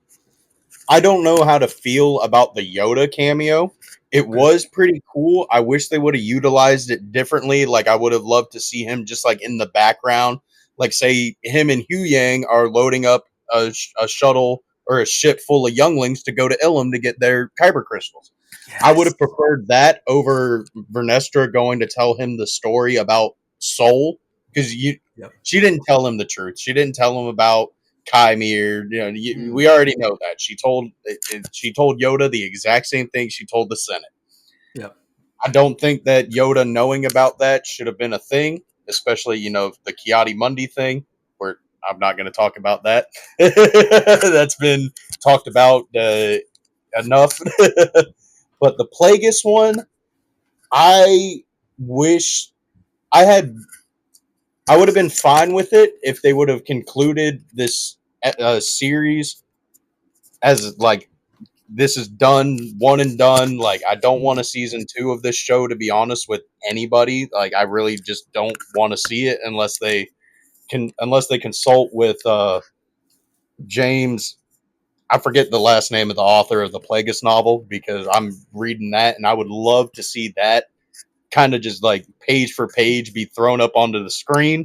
I don't know how to feel about the Yoda cameo. It Okay. was pretty cool. I wish they would have utilized it differently. Like I would have loved to see him just like in the background. Like say him and Hu Yang are loading up a shuttle or a ship full of younglings to go to Ilum to get their kyber crystals. I would Yes. have preferred that over Vernestra going to tell him the story about Soul because Yep. she didn't tell him the truth. She didn't tell him about Chimere. Mm, We already know that she told Yoda the exact same thing she told the Senate. yep. I don't think that Yoda knowing about that should have been a thing, especially the Kiadi Mundi thing. Where I'm not going to talk about that. That's been talked about enough. But the Plagueis one, I wish I had. I would have been fine with it if they would have concluded this series as like this is done, one and done. Like I don't want a Mm, season 2 of this show, to be honest with anybody. Like I really just don't want to see it unless they consult with James. I forget the last name of the author of the Plagueis novel because I'm reading that and I would love to see that kind of just like page for page be thrown up onto the screen.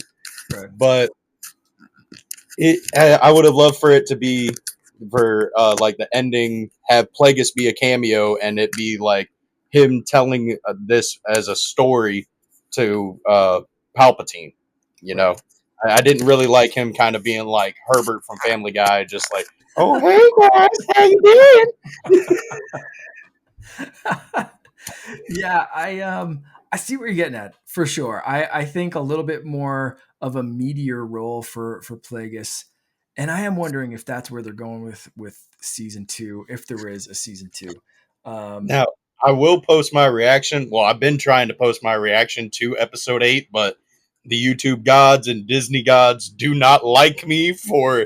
right. But I would have loved for it to be for like the ending have Plagueis be a cameo and it be like him telling this as a story to Palpatine. You Right. know, I didn't really like him kind of being like Herbert from Family Guy, just like, oh hey guys, how you doing? Yeah, I see what you're getting at for sure. I think a little bit more of a meteor role for Plagueis, and I am wondering if that's where they're going with season 2, if there is a season 2. Um, Now, I will post my reaction. Well, I've been trying to post my reaction to episode 8, but the YouTube gods and Disney gods do not like me for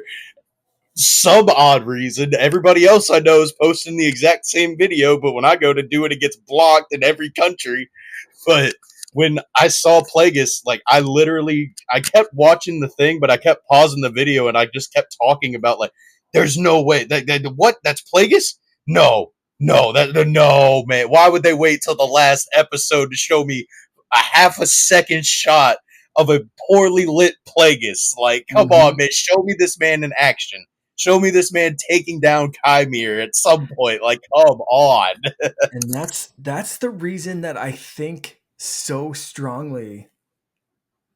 some odd reason. Everybody else I know is posting the exact same video, but when I go to do it, it gets blocked in every country. But when I saw Plagueis, like I kept watching the thing, but I kept pausing the video and I just kept talking about like, there's no way what that's Plagueis? No, no, no, man. Why would they wait till the last episode to show me a half a second shot of a poorly lit Plagueis? Like, come on, mhm. man, show me this man in action. Show me this man taking down Chimere at some point. Like, come on. And that's the reason that I think so strongly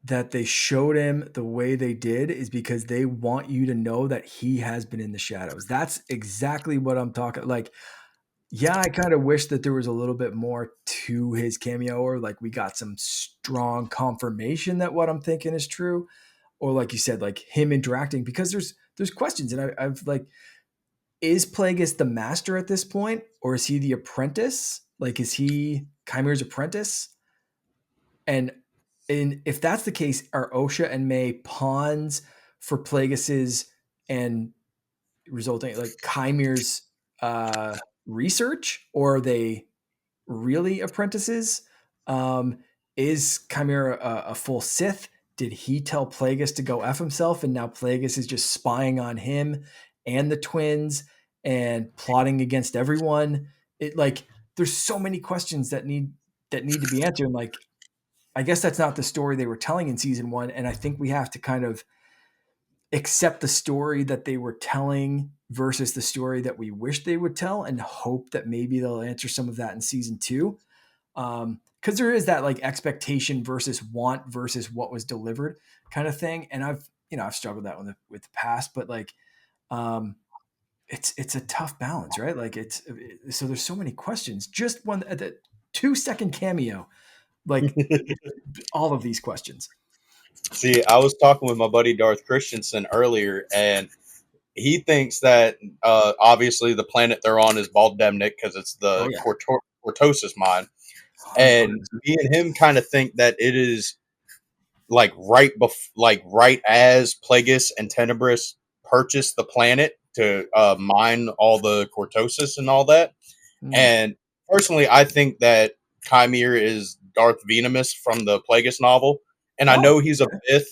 that they showed him the way they did is because they want you to know that he has been in the shadows. That's exactly what I'm talking like. Yeah, I kind of wish that there was a little bit more to his cameo, or like we got some strong confirmation that what I'm thinking is true, or like you said, like him interacting, because there's questions, and I've like, is Plagueis the master at this point, or is he the apprentice? Like, is he Chimere's apprentice? And if that's the case, are Osha and May pawns for Plagueis's and resulting like Chimere's research, or are they really apprentices? Um, is Chimera a full Sith? Did he tell Plagueis to go F himself, and now Plagueis is just spying on him and the twins and plotting against everyone? It like there's so many questions that need to be answered. And like I guess that's not the story they were telling in season one, and I think we have to kind of accept the story that they were telling versus the story that we wish they would tell, and hope that maybe they'll answer some of that in season two. Because there is that like expectation versus want versus what was delivered kind of thing, and I've struggled that with the past, but like um, it's a tough balance, right? Like so there's so many questions. Just one the 2-second cameo, like all of these questions. See, I was talking with my buddy Darth Christensen earlier, and he thinks that obviously the planet they're on is Baldemnik because it's Oh the yeah, Cortosis mine. And 100%. me and him kind of think that it is like right as Plagueis and Tenebris purchased the planet to mine all the Cortosis and all that. Mm. And personally, I think that Chimere is Darth Venemus from the Plagueis novel. And I Oh, know he's a okay. Bith.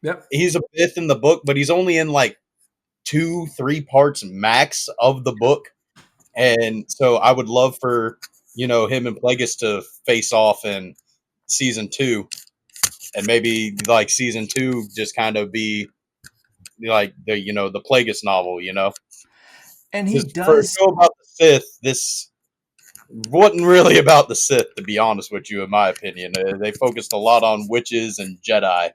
Yep. He's a Bith in the book, but he's only in like 2, 3 parts max of the book. And so I would love for, him and Plagueis to face off in season 2, and maybe like season 2 just kind of be like the Plagueis novel, And he because for a does. show about the Sith, this wasn't really about the Sith, to be honest with you. In my opinion, they focused a lot on witches and Jedi.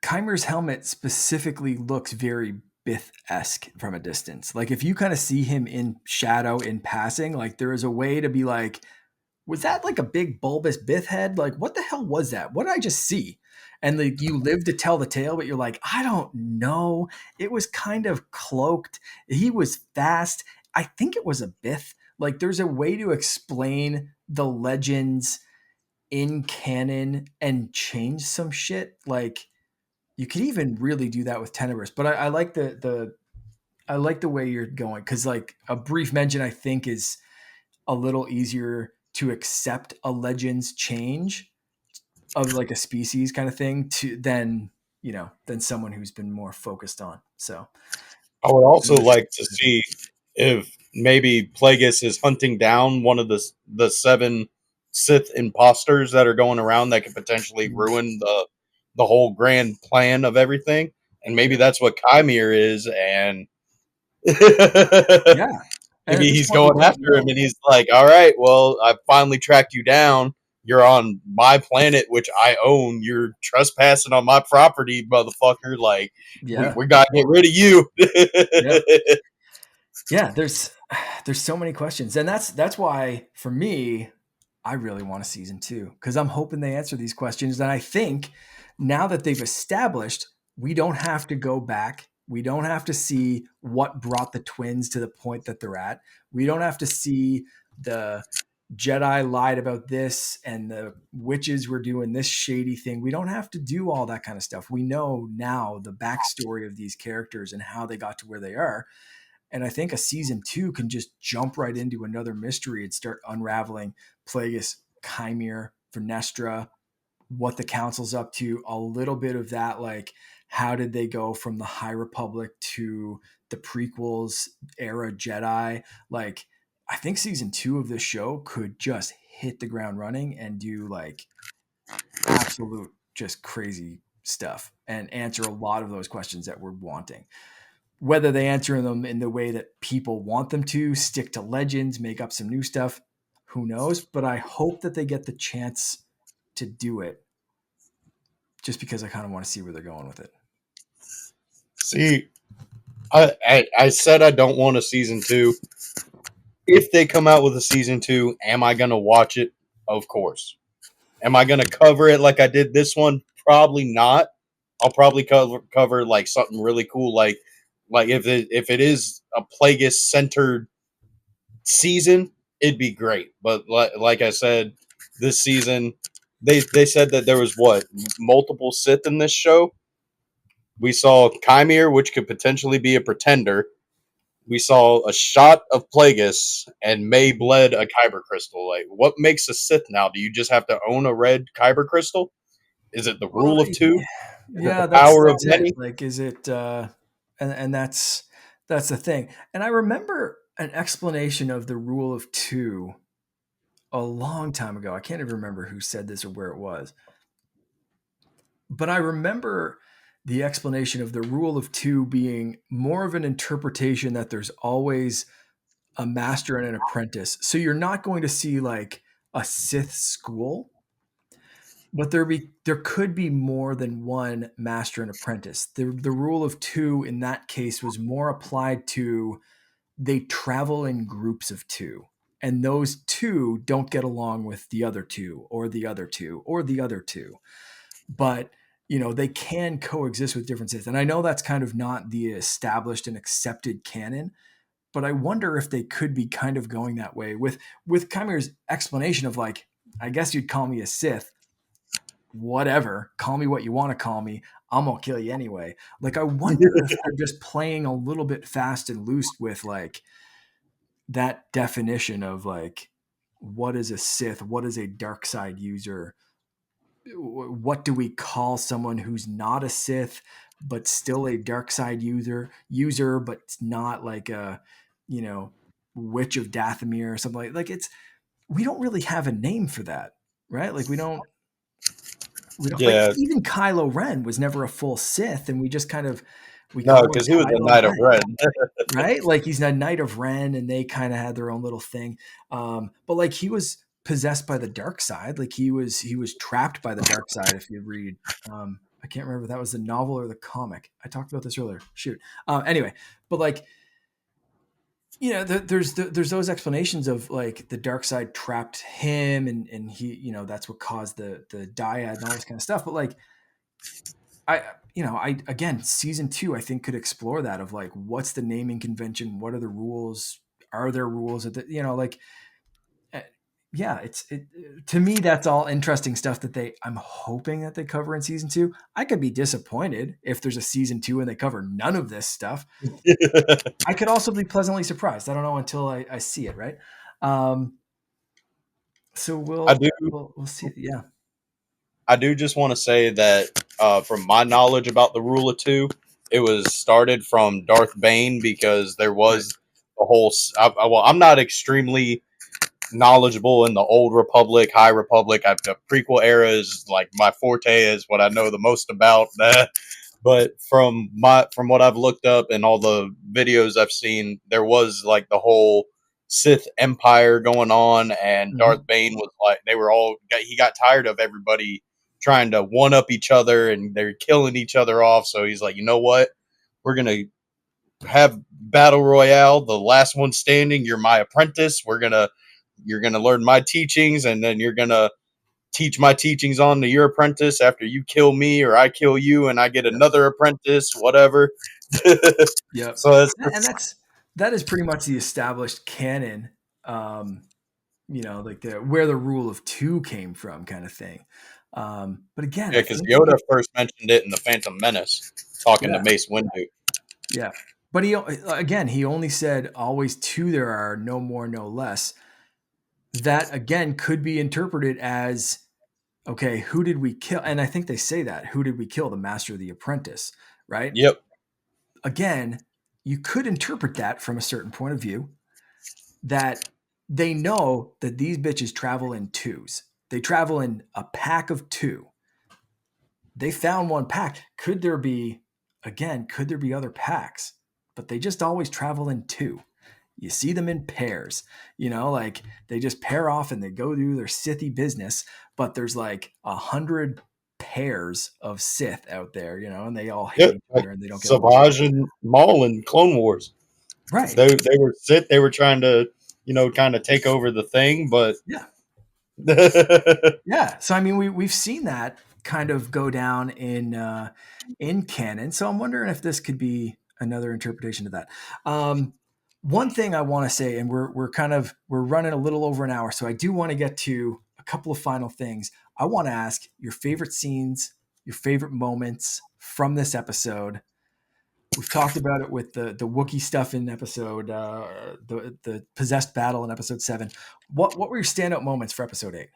Chimer's helmet specifically looks very Bith-esque from a distance. Like if you kind of see him in shadow in passing, like there is a way to be like, was that like a big bulbous Bith head? Like what the hell was that? What did I just see? And like you live to tell the tale, but you're like, I don't know. It was kind of cloaked. He was fast. I think it was a Bith. Like there's a way to explain the legends in canon and change some shit. Like you could even really do that with Tenebris. But I like I like the way you're going, because like a brief mention I think is a little easier to accept a legend's change of like a species kind of thing to than someone who's been more focused on. So I would also like to see if maybe Plagueis is hunting down one of the 7 Sith imposters that are going around that could potentially ruin the whole grand plan of everything, and maybe yeah, that's what Chimere is, and yeah. And maybe at this he's point, we going don't after him, know. and he's like, "All right, well, I finally tracked you down. You're on my planet, which I own. You're trespassing on my property, motherfucker. Like, Yeah, we gotta get rid of you." yeah. Yeah, there's so many questions, and that's why for me, I really want a season two, because I'm hoping they answer these questions. And I think now that they've established, we don't have to go back. We don't have to see what brought the twins to the point that they're at. We don't have to see the Jedi lied about this and the witches were doing this shady thing. We don't have to do all that kind of stuff. We know now the backstory of these characters and how they got to where they are. And I think a season two can just jump right into another mystery and start unraveling Plagueis, Chimere, Vernestra, what the council's up to, a little bit of that, like how did they go from the High Republic to the prequels era Jedi? Like, I think season two of this show could just hit the ground running and do like absolute just crazy stuff and answer a lot of those questions that we're wanting. Whether they answer them in the way that people want them to, stick to legends, make up some new stuff, who knows? But I hope that they get the chance to do it, just because I kind of want to see where they're going with it. See, I said I don't want a season 2. If they come out with a season 2, am I going to watch it? Of course. Am I going to cover it like I did this one? Probably not. I'll probably cover like something really cool, like if it is a Plagueis centered season, it'd be great. But like I said, this season they said that there was what, multiple Sith in this show. We saw Chimere, which could potentially be a pretender. We saw a shot of Plagueis, and May bled a kyber crystal. Like, what makes a Sith now? Do you just have to own a red kyber crystal? Is it the Well, rule of two? Is it yeah, the that's power of that's it. many? Like, is it? And that's the thing. And I remember an explanation of the rule of two a long time ago. I can't even remember who said this or where it was, but I remember the explanation of the rule of two being more of an interpretation that there's always a master and an apprentice. So you're not going to see like a Sith school, but there could be more than one master and apprentice. The rule of two in that case was more applied to they travel in groups of two. And those two don't get along with the other two or the other two or the other two. But they can coexist with differences. And I know that's kind of not the established and accepted canon, but I wonder if they could be kind of going that way with Chimere's explanation of like, I guess you'd call me a Sith, whatever, call me what you want to call me, I'm gonna kill you anyway. Like, I wonder if they're just playing a little bit fast and loose with like that definition of like, what is a Sith, what is a dark side user, what do we call someone who's not a Sith but still a dark side user but not like a witch of Dathomir or something like it's we don't really have a name for that, right? Like we don't like Yeah, even Kylo Ren was never a full Sith, and we just kind of we no, call him because he was a Kylo Knight of Ren, Red. right? Like he's a Knight of Ren, and they kind of had their own little thing. But like he was possessed by the dark side, like he was trapped by the dark side. If you read, I can't remember if that was the novel or the comic. I talked about this earlier. Shoot. Anyway, but like there's those explanations of like the dark side trapped him, and he that's what caused the dyad and all this kind of stuff. But like I again, season 2 I think could explore that of like what's the naming convention, what are the rules, are there rules at the like uh, yeah, it to me that's all interesting stuff that I'm hoping that they cover in season 2. I could be disappointed if there's a season 2 and they cover none of this stuff. I could also be pleasantly surprised. I don't know until I see it, right? Um, so I we'll do. we'll see. Yeah, I do just want to say that from my knowledge about the Rule of Two, it was started from Darth Bane because there right. was the whole. Well, I'm not extremely knowledgeable in the Old Republic, High Republic. The prequel era is like my forte, is what I know the most about. But from what I've looked up and all the videos I've seen, there was like the whole Sith Empire going on, and Mm-hmm. Darth Bane was like he got tired of everybody trying to one up each other and they're killing each other off. So he's like, you know what? We're gonna have battle royale, the last one standing. You're my apprentice. You're gonna learn my teachings, and then you're gonna teach my teachings on to your apprentice after you kill me or I kill you and I get Yep. another apprentice, whatever. Yep. So it's And that is pretty much the established canon. Like where the rule of two came from, kind of thing. But again, yeah, I because think we Yoda could. first mentioned it in the Phantom Menace, talking to Yeah, Mace Windu. yeah. But he only said always two there are, no more, no less. That again could be interpreted as okay, who did we kill? And I think they say that who did we kill? The master of the apprentice, right? Yep, Again, you could interpret that from a certain point of view that they know that these bitches travel in twos. They travel in a pack of two. they found one pack. Could there be, again, could there be other packs? But they just always travel in two. You see them in pairs, like they just pair off and they go do their Sithy business. But there's like 100 pairs of Sith out there, and they all hate Yeah, each like other and they don't get along. Savage and Maul in Clone Wars. Right. They were Sith. They were trying to kind of take over the thing, but Yeah. yeah, Yeah. So I mean, we've seen that kind of go down in canon. So I'm wondering if this could be another interpretation of that. Um, One thing I want to say, and we're running a little over an hour, so I do want to get to a couple of final things. I want to ask your favorite scenes, your favorite moments from this episode. We've talked about it with the Wookiee stuff in episode the possessed battle in episode 7. What were your standout moments for episode 8?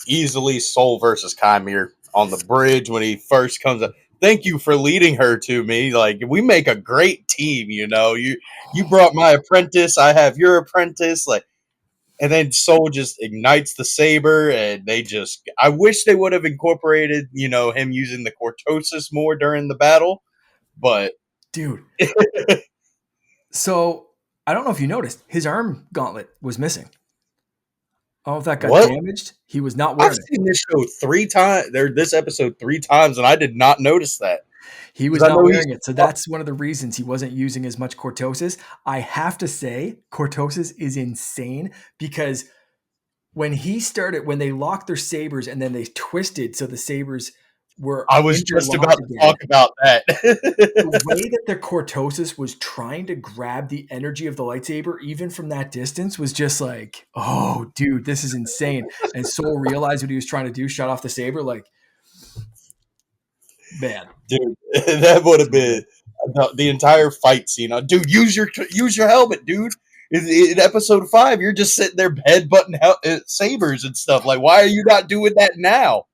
easily Soul versus Chimere on the bridge when he first comes up. Thank you for leading her to me. Like, we make a great team. You brought my apprentice. I have your apprentice. Like, and then Soul just ignites the saber, and they just. I wish they would have incorporated, him using the cortosis more during the battle, but Dude, so I don't know if you noticed, his arm gauntlet was missing. I don't know if that got what? damaged. He was not I've wearing it. seen this show 3 times. This episode 3 times, and I did not notice that He because was I not know he's. wearing it. So that's one of the reasons he wasn't using as much cortosis. I have to say, cortosis is insane because when they locked their sabers and then they twisted so the sabers were I was just interlocked about to again, talk about that. the way that the cortosis was trying to grab the energy of the lightsaber, even from that distance, was just like, oh, dude, this is insane. And Soul realized what he was trying to do, shut off the saber, like, man, Dude, that would have so been good. the entire fight scene. Dude, use your helmet, dude. In episode 5, you're just sitting there headbutting sabers and stuff. Like, why are you not doing that now?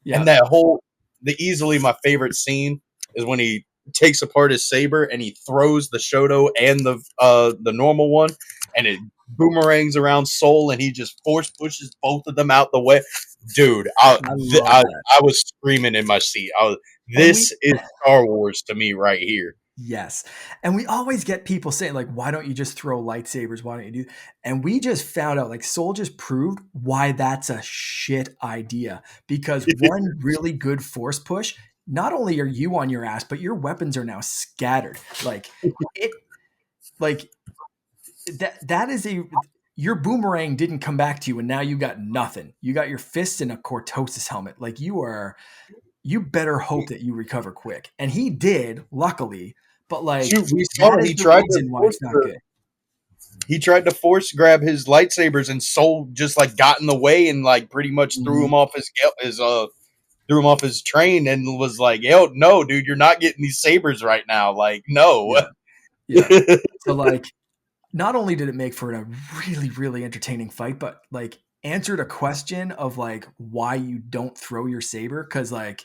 And Yeah. that whole the easily my favorite scene is when he takes apart his saber and he throws the Shoto and the normal one, and it boomerangs around Soul, and he just force pushes both of them out the way. Dude, I love that. I was screaming in my seat. And we This is Star Wars to me right here. Yes. And we always get people saying, like, why don't you just throw lightsabers? Why don't you do? And we just found out, like, Soul just proved why that's a shit idea. Because one really good force push, not only are you on your ass, but your weapons are now scattered. It, like, that is your boomerang didn't come back to you, and now you got nothing. You got your fists in a cortosis helmet. Like, you better hope that you recover quick. And he did, luckily, but like Shoot, we saw that is he the tried to reason why it's not good. force grab his lightsabers, and Soul just like got in the way and like pretty much threw him Mhm. off threw him off his train and was like, "Yo, no, dude, you're not getting these sabers right now." Like, no. Yeah. Yeah. So like not only did it make for a really, really entertaining fight, but like answered a question of like why you don't throw your saber. Cause like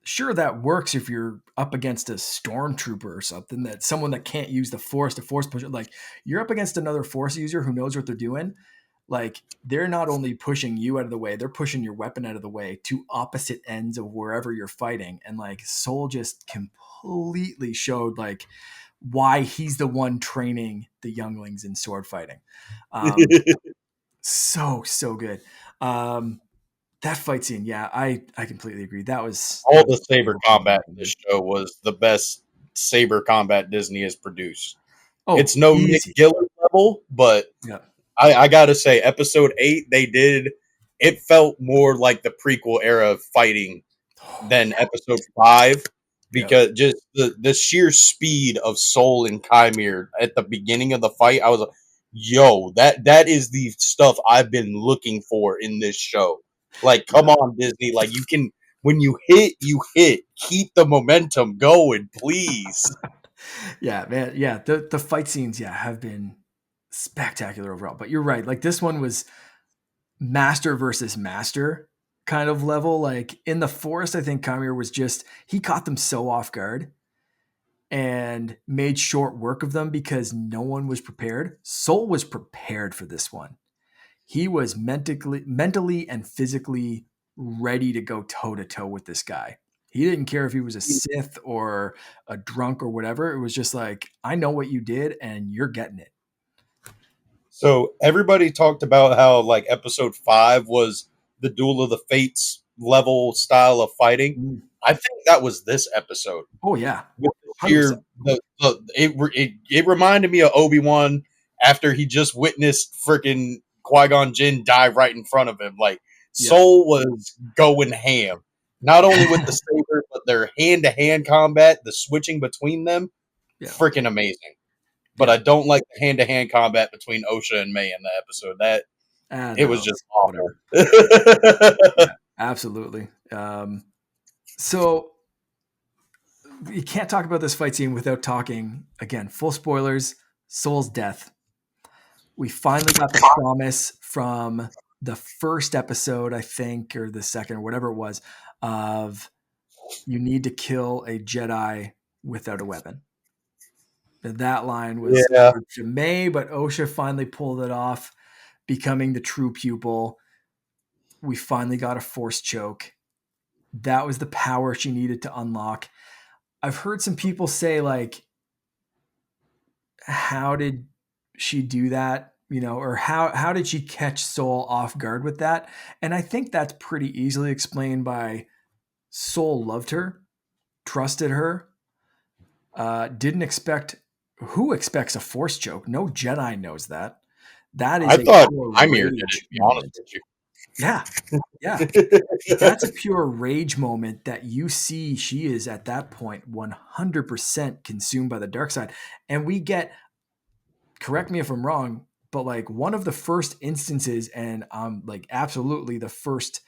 sure that works if you're up against a stormtrooper or something, that someone that can't use the force to force push it. Like you're up against another force user who knows what they're doing. Like they're not only pushing you out of the way, they're pushing your weapon out of the way to opposite ends of wherever you're fighting. And like Soul just completely showed like why he's the one training the younglings in sword fighting. Um, so good. Um, that fight scene, yeah, I completely agree. All That was the saber so combat in good. this show was the best saber combat Disney has produced. Oh, It's no Nick easy. Gillard level, but Yeah. I gotta say, episode 8, they did. It felt more like the prequel era of fighting Oh, than episode 5, yeah. because just the sheer speed of Soul and Chimere at the beginning of the fight, I was like, "Yo, that is the stuff I've been looking for in this show." Like, come Yeah. on, Disney! Like, you can when you hit, you hit. Keep the momentum going, please. Yeah, man. Yeah. The fight scenes, yeah, have been spectacular overall. But you're right. Like this one was master versus master kind of level. Like in the forest, I think Kamier was just he caught them so off guard and made short work of them because no one was prepared. Soul was prepared for this one. He was mentally and physically ready to go toe to toe with this guy. He didn't care if he was a Sith or a drunk or whatever. It was just like, I know what you did and you're getting it. So everybody talked about how like episode 5 was the Duel of the Fates level style of fighting. Mm. I think that was this episode. Oh, yeah. With the 100%. it reminded me of Obi-Wan after he just witnessed freaking Qui-Gon Jinn die right in front of him. Like Yeah. Soul was going ham. Not only with the saber, but their hand-to-hand combat, the switching between them, Yeah. freaking amazing. But Yeah. I don't like the hand-to-hand combat between Osha and May in the episode. That it No, was just awful. whatever. Yeah, absolutely. So you can't talk about this fight scene without talking, again, full spoilers, Soul's death. We finally got the promise from the first episode, I think, or the second, or whatever it was, of you need to kill a Jedi without a weapon. That line was Yeah. to May, but Osha finally pulled it off, becoming the true pupil. We finally got a force choke. That was the power she needed to unlock. I've heard some people say, like, how did she do that? You know, or how did she catch Soul off guard with that? And I think that's pretty easily explained by Soul loved her, trusted her, didn't expect. Who expects a force choke? No Jedi knows that. That is I a thought pure Ymir did it, to rage be honest moment. Yeah, yeah. with That's a pure rage moment that you see she is at that point 100% consumed by the dark side. And we get, correct me if I'm wrong, but like one of the first instances, and like absolutely the first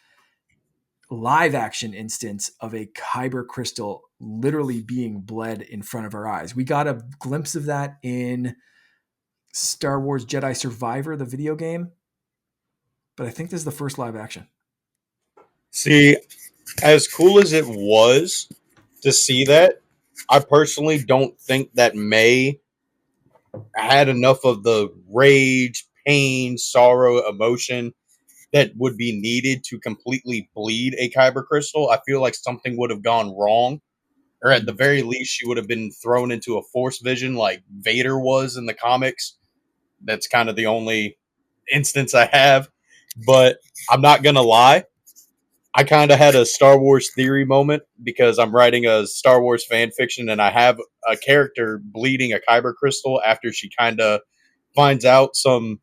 live action instance of a kyber crystal literally being bled in front of our eyes. We got a glimpse of that in Star Wars Jedi Survivor, the video game, but I think this is the first live action. See, as cool as it was to see that, I personally don't think that May had enough of the rage, pain, sorrow, emotion that would be needed to completely bleed a kyber crystal. I feel like something would have gone wrong, or at the very least, she would have been thrown into a force vision like Vader was in the comics. That's kind of the only instance I have. But I'm not gonna lie, I kind of had a Star Wars theory moment because I'm writing a Star Wars fan fiction and I have a character bleeding a kyber crystal after she kind of finds out some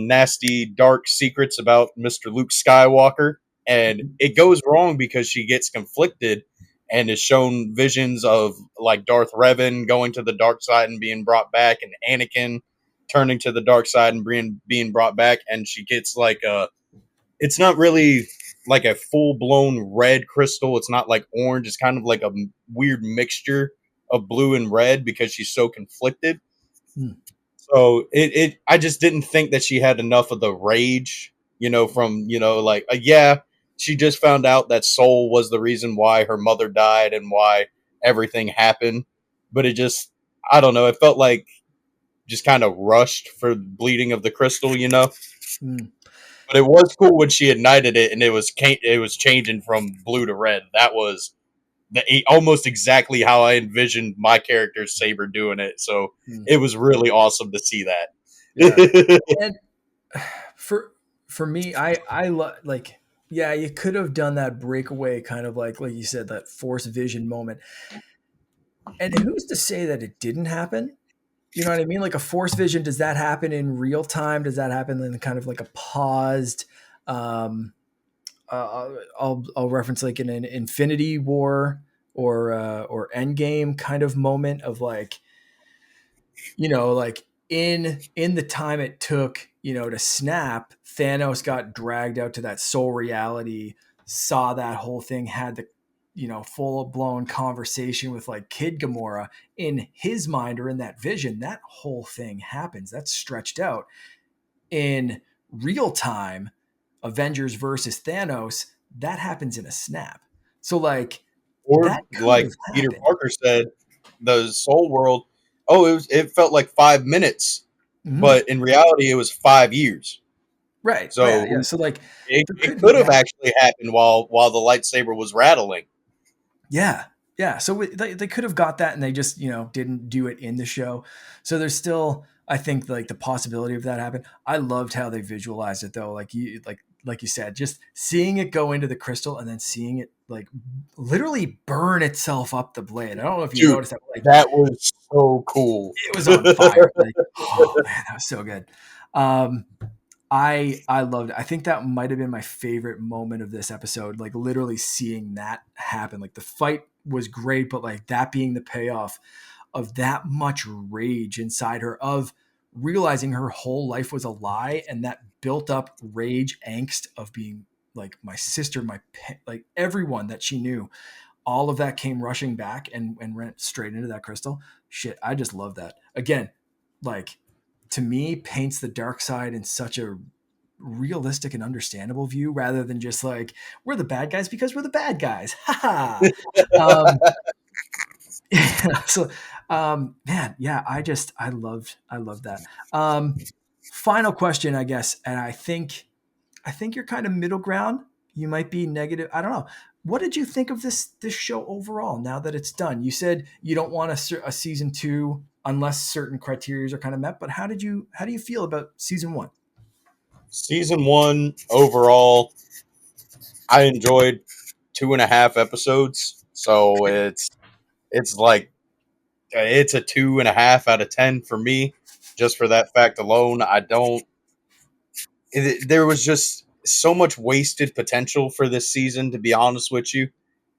nasty dark secrets about Mr. Luke Skywalker, and it goes wrong because she gets conflicted and is shown visions of like Darth Revan going to the dark side and being brought back, and Anakin turning to the dark side and being brought back, and she gets like a, it's not really like a full blown red crystal. It's not like orange. It's kind of like a weird mixture of blue and red because she's so conflicted. Hmm. So I just didn't think that she had enough of the rage, from, like, yeah, she just found out that Soul was the reason why her mother died and why everything happened. But it just, I don't know, it felt like just kind of rushed for bleeding of the crystal. Hmm. But it was cool when she ignited it and it was changing from blue to red. That was almost exactly how I envisioned my character's Saber doing it. So Hmm. it was really awesome to see Yeah. that. And for me, like, yeah, you could have done that breakaway kind of like you said, that force vision moment. And who's to say that it didn't happen? You know what I mean? Like a force vision, does that happen in real time? Does that happen in kind of like a paused? Um, I'll reference like in an Infinity War or Endgame kind of moment of like, like in the time it took, to snap, Thanos got dragged out to that soul reality, saw that whole thing, had the, full blown conversation with like Kid Gamora in his mind or in that vision. That whole thing happens. That's stretched out in real time. Avengers versus Thanos, that happens in a snap. So like Or that could like have Peter happened. Parker said, the Soul World. Oh, it felt like 5 minutes, Mhm. but in reality, it was 5 years. Right. Oh yeah, So yeah. So like there it could could have yeah, actually happened while the lightsaber was rattling. yeah, yeah. So they could have got that, and they just didn't do it in the show. So there's still, I think, like the possibility of that happen. I loved how they visualized it though, like you said, just seeing it go into the crystal and then seeing it like literally burn itself up the blade. I don't know if you Dude, noticed that, like that was so cool. it was on fire. Like, oh man, that was so good. Um, I loved it. I think that might have been my favorite moment of this episode. Like literally seeing that happen. Like the fight was great, but like that being the payoff of that much rage inside her, of realizing her whole life was a lie, and that built up rage, angst of being like my sister, like everyone that she knew, all of that came rushing back and went straight into that crystal. Shit, I just love that. Again, like to me, paints the dark side in such a realistic and understandable view rather than just like we're the bad guys because we're the bad guys. Ha ha. So man, yeah, I loved that. Final question, I guess, and I think you're kind of middle ground. You might be negative. I don't know. What did you think of this show overall? Now that it's done, you said you don't want a season two unless certain criteria are kind of met. But how do you feel about season one? Season one overall, I enjoyed 2.5 episodes. So it's like it's a 2.5 out of 10 for me, just for that fact alone. I don't. There was just so much wasted potential for this season, to be honest with you.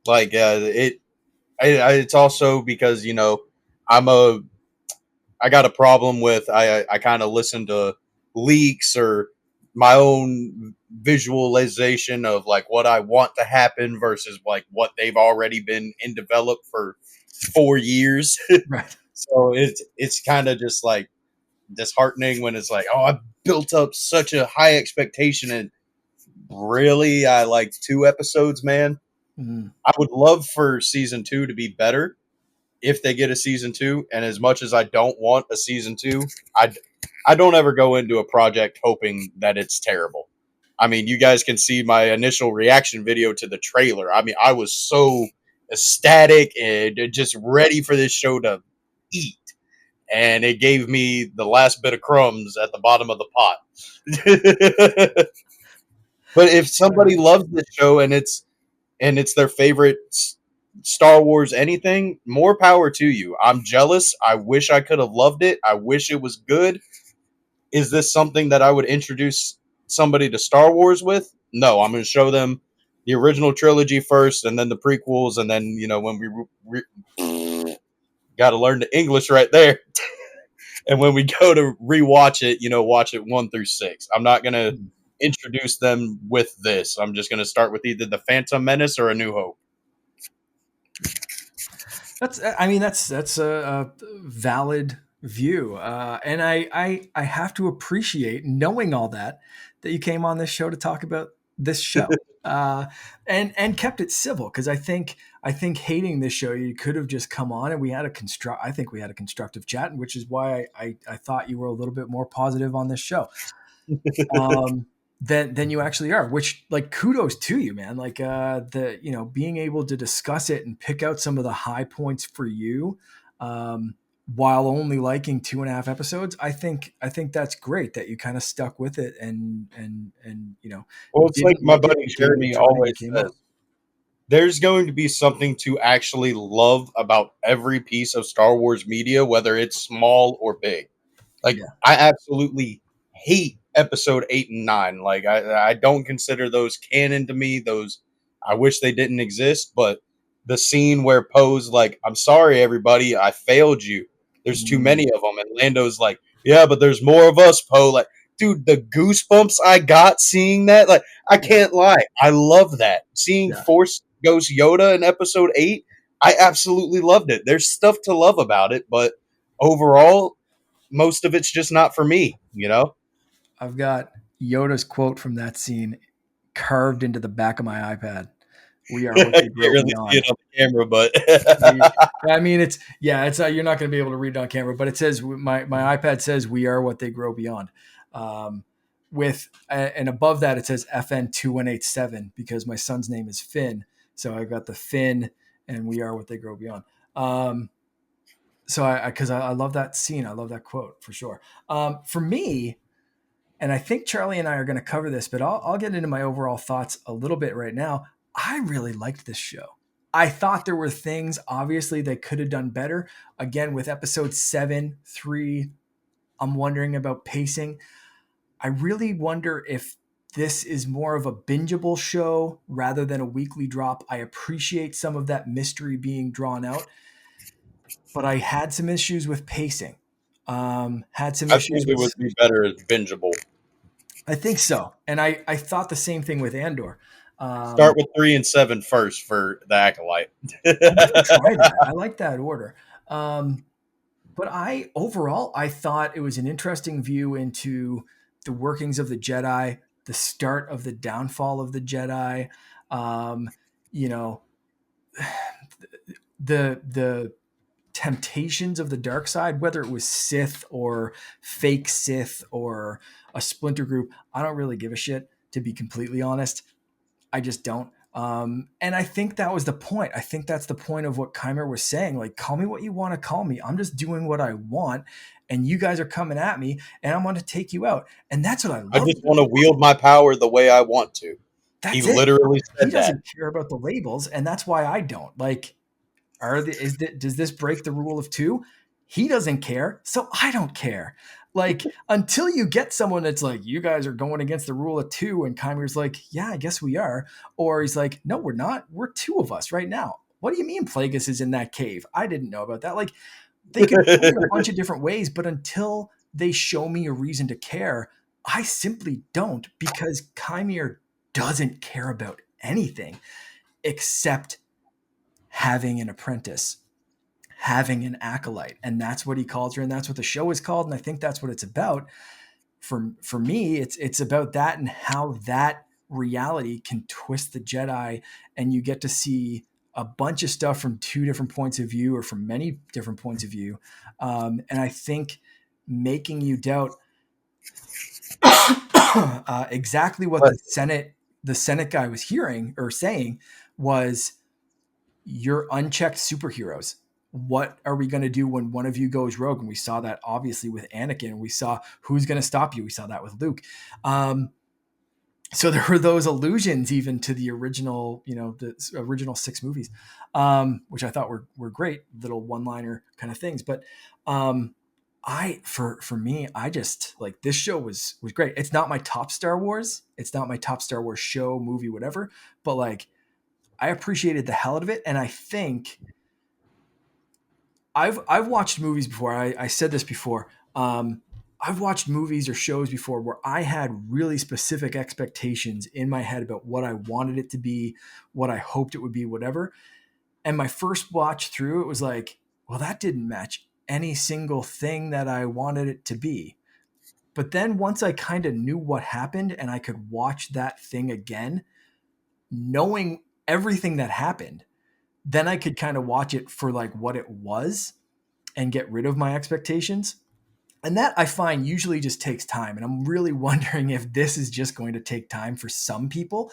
Like it's also because I'm a I got a problem with I kind of listen to leaks or my own visualization of like what I want to happen versus like what they've already been in develop for 4 years. Right. So it's kind of just like disheartening when it's like, oh, I built up such a high expectation and really I like 2 episodes, man. Mm, I would love for season two to be better if they get a season two. And as much as I don't want a season two, I I don't ever go into a project hoping that it's terrible. I mean, you guys can see my initial reaction video to the trailer. I mean, I was so ecstatic and just ready for this show to eat. And it gave me the last bit of crumbs at the bottom of the pot. But if somebody loves this show and it's their favorite Star Wars anything, more power to you. I'm jealous. I wish I could have loved it. I wish it was good. Is this something that I would introduce somebody to Star Wars with? No, I'm going to show them the original trilogy first and then the prequels and then, when we got to learn the English right there. And when we go to rewatch it, watch it 1 through 6. I'm not going to mm. introduce them with this. I'm just going to start with either the Phantom Menace or A New Hope. I mean, that's a valid view, and I have to appreciate knowing all that you came on this show to talk about this show, and kept it civil because I think hating this show you could have just come on and we had a construct. I think we had a constructive chat, which is why I thought you were a little bit more positive on this show. Um, than you actually are, which like kudos to you, man. Like the being able to discuss it and pick out some of the high points for you, um, while only liking 2.5 episodes. I think that's great that you kind of stuck with it and Well, it's like didn't my like it buddy and gave it a Jeremy try and you always came says, on. there's going to be something to actually love about every piece of Star Wars media, whether it's small or big. Like, Yeah. I absolutely hate episode 8 and 9. Like, I don't consider those canon to me. Those, I wish they didn't exist. But the scene where Poe's like, I'm sorry, everybody, I failed you. There's too Mm, many of them. And Lando's like, yeah, but there's more of us, Poe. Like, dude, the goosebumps I got seeing that, like, I yeah. can't lie. I love that. Seeing Yeah. Force Ghost Yoda in episode 8, I absolutely loved it. There's stuff to love about it, but overall, most of it's just not for me. I've got Yoda's quote from that scene carved into the back of my iPad. We are what I they can't grow really see beyond. it on the camera, but We, I mean, it's you're not going to be able to read it on camera, but it says my iPad says we are what they grow beyond. Um, with and above that it says FN2187 because my son's name is Finn. So I got the Finn and we are what they grow beyond. So because I love that scene. I love that quote for sure. For me, and I think Charlie and I are going to cover this, but I'll get into my overall thoughts a little bit right now. I really liked this show. I thought there were things, obviously, they could have done better. Again, with episode 7-3, I'm wondering about pacing. I really wonder if this is more of a bingeable show rather than a weekly drop. I appreciate some of that mystery being drawn out, but I had some issues with pacing. Had some I think issues it with would be better as bingeable. I think so. And I thought the same thing with Andor. Start with 3 and 7 first for the Acolyte. I might try that. I like that order. But overall, I thought it was an interesting view into the workings of the Jedi, the start of the downfall of the Jedi, um, you know, the temptations of the dark side, whether it was Sith or fake Sith or a splinter group. I don't really give a shit, to be completely honest. I just don't. And I think that was the point. I think that's the point of what Keimer was saying. Like, call me what you want to call me. I'm just doing what I want. And you guys are coming at me and I'm going to take you out. And that's what I I love. just want to wield my power the way I want to. He That's it. literally He said that. doesn't care about the labels. And that's why I don't. Like, does this break the rule of two? He doesn't care, so I don't care. Like, until you get someone that's like, you guys are going against the rule of two, and Keimer's like, yeah, I guess we are. Or he's like, no, we're not. We're two of us right now. What do you mean Plagueis is in that cave? I didn't know about that. Like, they could show me a bunch of different ways, but until they show me a reason to care, I simply don't, because Keimer doesn't care about anything except having an apprentice, having an acolyte. And that's what he calls her. And that's what the show is called. And I think that's what it's about. For me, it's about that and how that reality can twist the Jedi. And you get to see a bunch of stuff from two different points of view or from many different points of view. And I think making you doubt exactly what But the Senate guy was hearing or saying was, you're unchecked superheroes. What are we going to do when one of you goes rogue? And we saw that obviously with Anakin. We saw who's going to stop you. We saw that with Luke. So there were those allusions even to the original, the original 6 movies, which I thought were great little one-liner kind of things. But for me, I just like, this show was great. It's not my top Star Wars. It's not my top Star Wars show, movie, whatever. But like, I appreciated the hell out of it. And I think I've watched movies before. I said this before. I've watched movies or shows before where I had really specific expectations in my head about what I wanted it to be, what I hoped it would be, whatever. And my first watch through, it was like, well, that didn't match any single thing that I wanted it to be. But then once I kind of knew what happened and I could watch that thing again, knowing everything that happened, then I could kind of watch it for like what it was and get rid of my expectations. And that I find usually just takes time. And I'm really wondering if this is just going to take time for some people.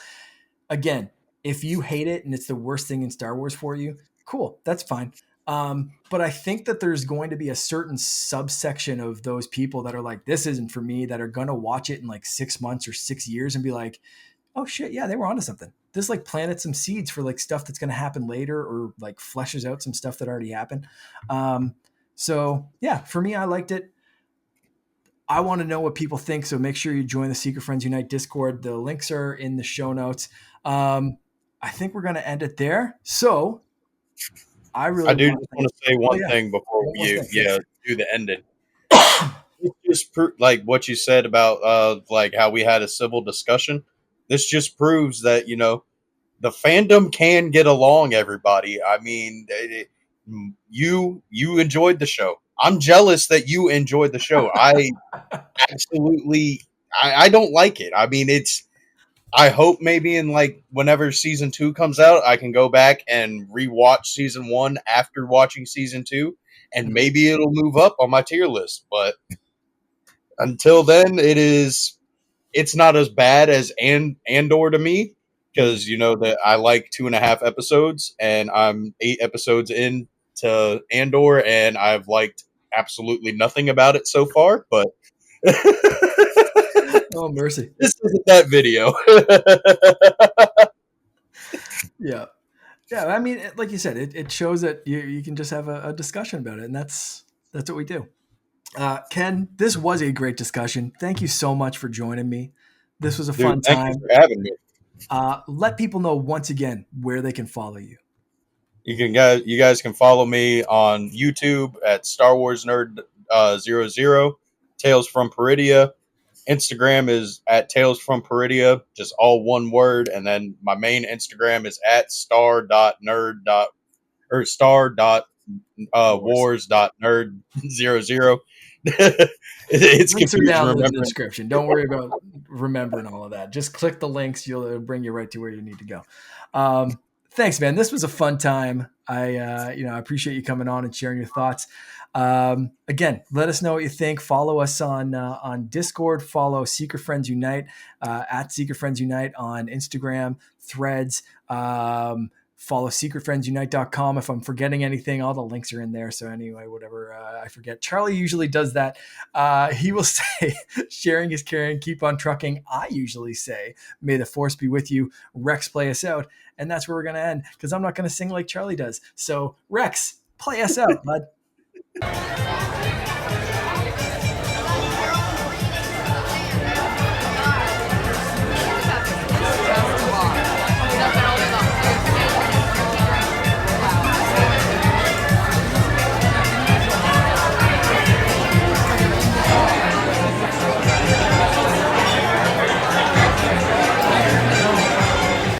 Again, if you hate it and it's the worst thing in Star Wars for you, cool, that's fine. But I think that there's going to be a certain subsection of those people that are like, this isn't for me, that are going to watch it in like 6 months or 6 years and be like, oh shit, yeah, they were onto something. This like planted some seeds for like stuff that's going to happen later, or like fleshes out some stuff that already happened. So yeah, for me, I liked it. I want to know what people think. So make sure you join the Secret Friends Unite Discord. The links are in the show notes. I think we're going to end it there. So I really do want just to want thank. to say Oh one yeah, thing before one more you thing. Yeah. do the ending. It just like what you said about like how we had a civil discussion. This just proves that the fandom can get along. Everybody, I mean, you enjoyed the show. I'm jealous that you enjoyed the show. I absolutely, I don't like it. I mean, I hope maybe in like whenever season 2 comes out, I can go back and rewatch season 1 after watching season 2, and maybe it'll move up on my tier list. But until then, it's not as bad as Andor to me because you know that I like 2.5 episodes, and I'm 8 episodes in to Andor, and I've liked absolutely nothing about it so far. But this Oh, mercy. isn't that video. Yeah. Yeah. I mean, like you said, it shows that you can just have a discussion about it. And that's what we do. Ken, this was a great discussion. Thank you so much for joining me. This was a Dude, fun thank you time. for having me. Let people know once again where they can follow you. You guys can follow me on YouTube at Star Wars Nerd 00, Tales from Peridia. Instagram is at Tales from Peridia, just all one word, and then my main Instagram is at star.nerd. Or star dot Wars. wars dot nerd 00. It's Links are confusing down in the remembering. description. Don't worry about remembering all of that. Just click the links. It'll bring you right to where you need to go. Thanks, man. This was a fun time. I appreciate you coming on and sharing your thoughts. Again, let us know what you think. Follow us on Discord. Follow Secret Friends Unite at Secret Friends Unite on Instagram, Threads. Follow secretfriendsunite.com. If I'm forgetting anything, all the links are in there. So anyway, whatever I forget, Charlie usually does that. He will say, sharing is caring, keep on trucking. I usually say, may the force be with you. Rex, play us out. And that's where we're going to end because I'm not going to sing like Charlie does. So Rex, play us out, bud.